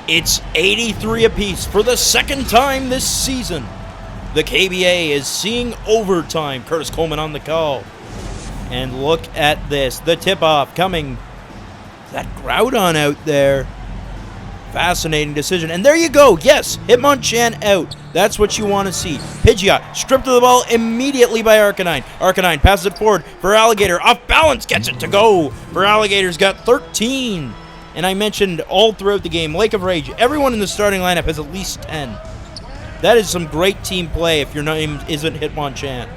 It's 83 apiece for the second time this season. The KBA is seeing overtime. Curtis Coleman on the call. And look at this. The tip-off coming. That Groudon out there. Fascinating decision. And there you go. Yes, Hitmonchan out. That's what you want to see. Pidgeot stripped of the ball immediately by Arcanine. Arcanine passes it forward. Feraligatr off balance gets it to go. Feraligatr's got 13. And I mentioned all throughout the game, Lake of Rage, everyone in the starting lineup has at least 10. That is some great team play if your name isn't Hitmonchan.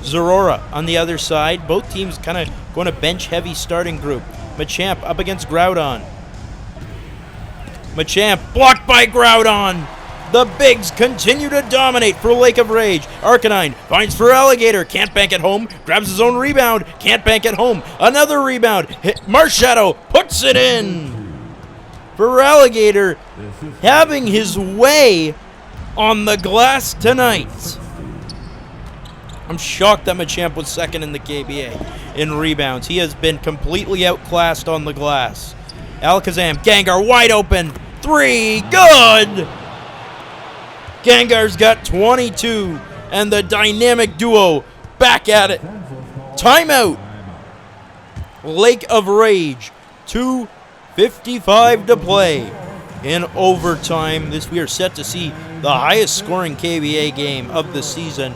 Zorora on the other side. Both teams kind of going to bench-heavy starting group. Machamp up against Groudon. Machamp blocked by Groudon. The bigs continue to dominate for Lake of Rage. Arcanine finds Feraligatr. Can't bank at home. Grabs his own rebound. Can't bank at home. Another rebound. Marshadow puts it in. Feraligatr having his way on the glass tonight. I'm shocked that Machamp was second in the KBA in rebounds. He has been completely outclassed on the glass. Alakazam, Gengar wide open. 3, good! Gengar's got 22, and the dynamic duo back at it. Timeout. Lake of Rage, 2:55 to play in overtime. We are set to see the highest scoring KBA game of the season.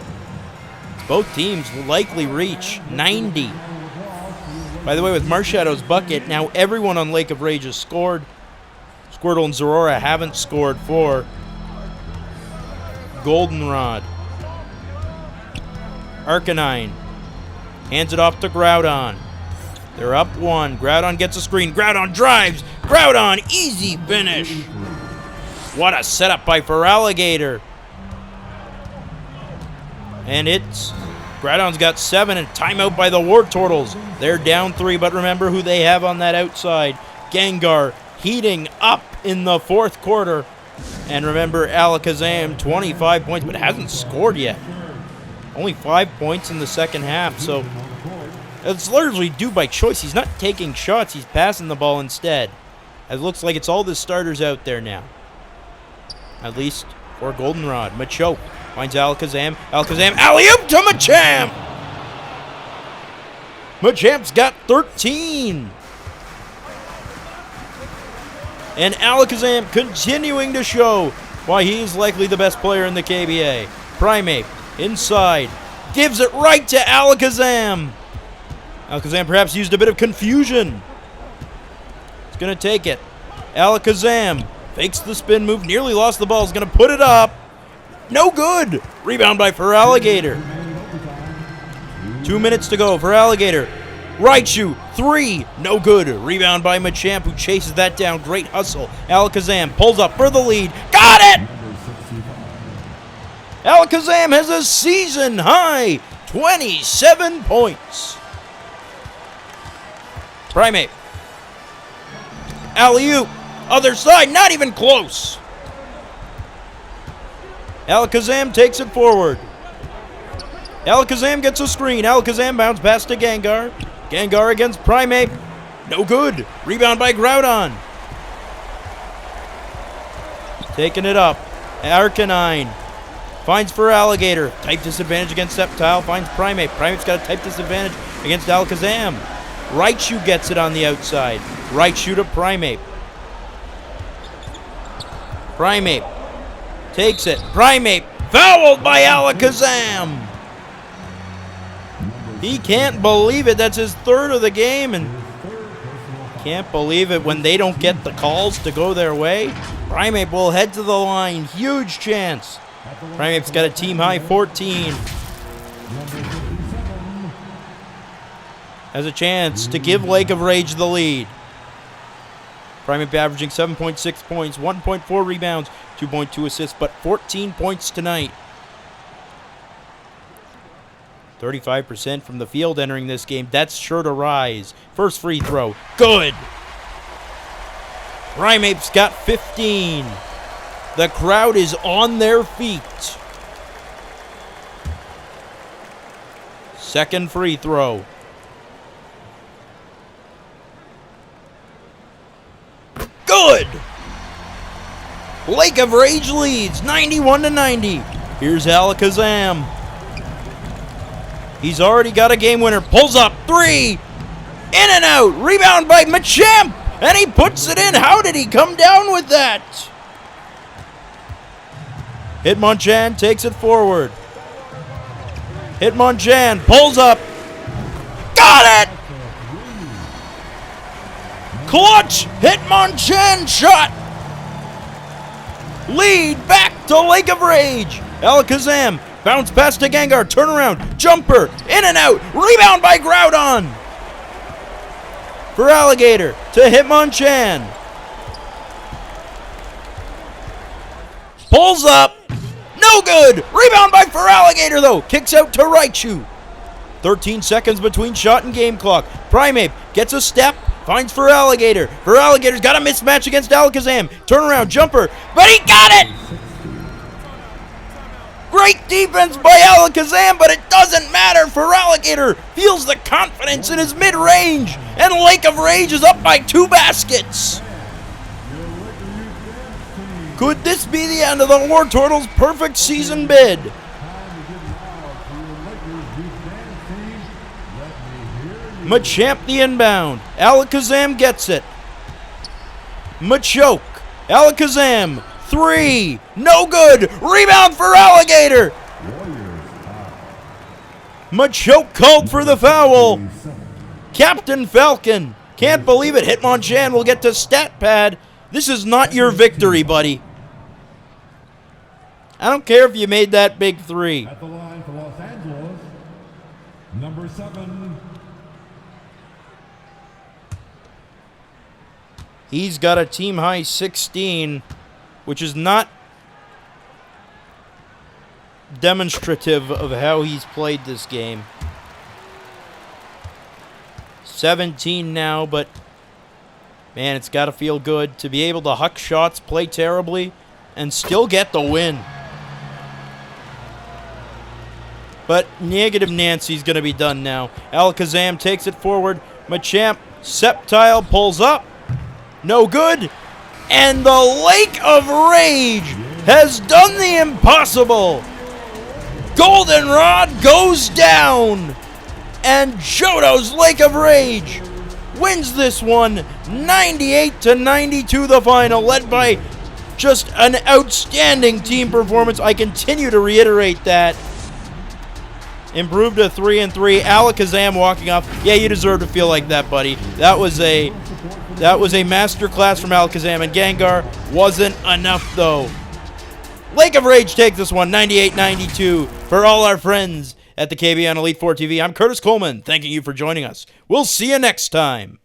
Both teams will likely reach 90. By the way, with Marshadow's bucket, now everyone on Lake of Rage has scored. Squirtle and Zorora haven't scored for Goldenrod. Arcanine hands it off to Groudon. They're up 1. Groudon gets a screen. Groudon drives. Groudon, easy finish. What a setup by Feraligatr. And Groudon's got 7 and timeout by the Wartortles. They're down 3, but remember who they have on that outside. Gengar heating up in the 4th quarter. And remember Alakazam, 25 points, but hasn't scored yet. Only 5 points in the second half, so it's largely due by choice. He's not taking shots, he's passing the ball instead. It looks like it's all the starters out there now. At least for Goldenrod. Machoke finds Alakazam. Alakazam, alley-oop to Machamp! Machamp's got 13. And Alakazam continuing to show why he's likely the best player in the KBA. Primeape inside. Gives it right to Alakazam. Alakazam perhaps used a bit of confusion. He's going to take it. Alakazam fakes the spin move. Nearly lost the ball. He's going to put it up. No good. Rebound by Feraligatr. 2 minutes to go. Feraligatr. Raichu, 3, no good. Rebound by Machamp, who chases that down. Great hustle. Alakazam pulls up for the lead. Got it! Alakazam has a season-high 27 points. Primeape. Alley-oop. Other side, not even close. Alakazam takes it forward. Alakazam gets a screen. Alakazam bounce pass to Gengar. Gengar against Primeape. No good. Rebound by Groudon. Taking it up. Arcanine. Finds Feraligatr. Type disadvantage against Sceptile. Finds Primeape. Primeape's got a type disadvantage against Alakazam. Raichu gets it on the outside. Raichu to Primeape. Primeape takes it. Primeape fouled by Alakazam. He can't believe it. That's his 3rd of the game, and can't believe it when they don't get the calls to go their way. Primeape will head to the line. Huge chance. Primeape's got a team-high 14. Has a chance to give Lake of Rage the lead. Primeape averaging 7.6 points, 1.4 rebounds, 2.2 assists, but 14 points tonight. 35% from the field entering this game. That's sure to rise. First free throw. Good. Primeape's got 15. The crowd is on their feet. Second free throw. Good. Lake of Rage leads 91-90. Here's Alakazam. He's already got a game winner. Pulls up. 3. In and out. Rebound by Machamp. And he puts it in. How did he come down with that? Hitmonchan takes it forward. Hitmonchan pulls up. Got it! Clutch Hitmonchan shot. Lead back to Lake of Rage. Alakazam. Bounce pass to Gengar. Turnaround. Jumper. In and out. Rebound by Groudon. Feraligatr to Hitmonchan. Pulls up. No good. Rebound by Feraligatr, though. Kicks out to Raichu. 13 seconds between shot and game clock. Primeape gets a step. Finds Feraligatr. Feraligatr's got a mismatch against Alakazam. Turnaround. Jumper. But he got it. Great defense by Alakazam, but it doesn't matter. Feraligatr feels the confidence in his mid-range, and Lake of Rage is up by 2 baskets. Could this be the end of the Wartortles' perfect season bid? Machamp the inbound. Alakazam gets it. Machoke. Alakazam. 3. No good. Rebound for Alligator. Machoke called for the foul. Captain Falcon. Can't believe it. Hitmonchan will get to stat pad. This is not your victory, buddy. I don't care if you made that big 3. At the line for Los Angeles, number 7, He's got a team high 16, which is not demonstrative of how he's played this game. 17 now, but man, it's got to feel good to be able to huck shots, play terribly, and still get the win. But Negative Nancy's going to be done now. Alakazam takes it forward. Machamp, Sceptile pulls up. No good. And the Lake of Rage has done the impossible. Goldenrod goes down. And Johto's Lake of Rage wins this one 98-92 the final, led by just an outstanding team performance. I continue to reiterate that. Improved to 3-3. Alakazam walking off. Yeah, you deserve to feel like that, buddy. That was a masterclass from Alakazam, and Gengar wasn't enough, though. Lake of Rage takes this one, 98-92. For all our friends at the KB on Elite Four TV, I'm Curtis Coleman, thanking you for joining us. We'll see you next time.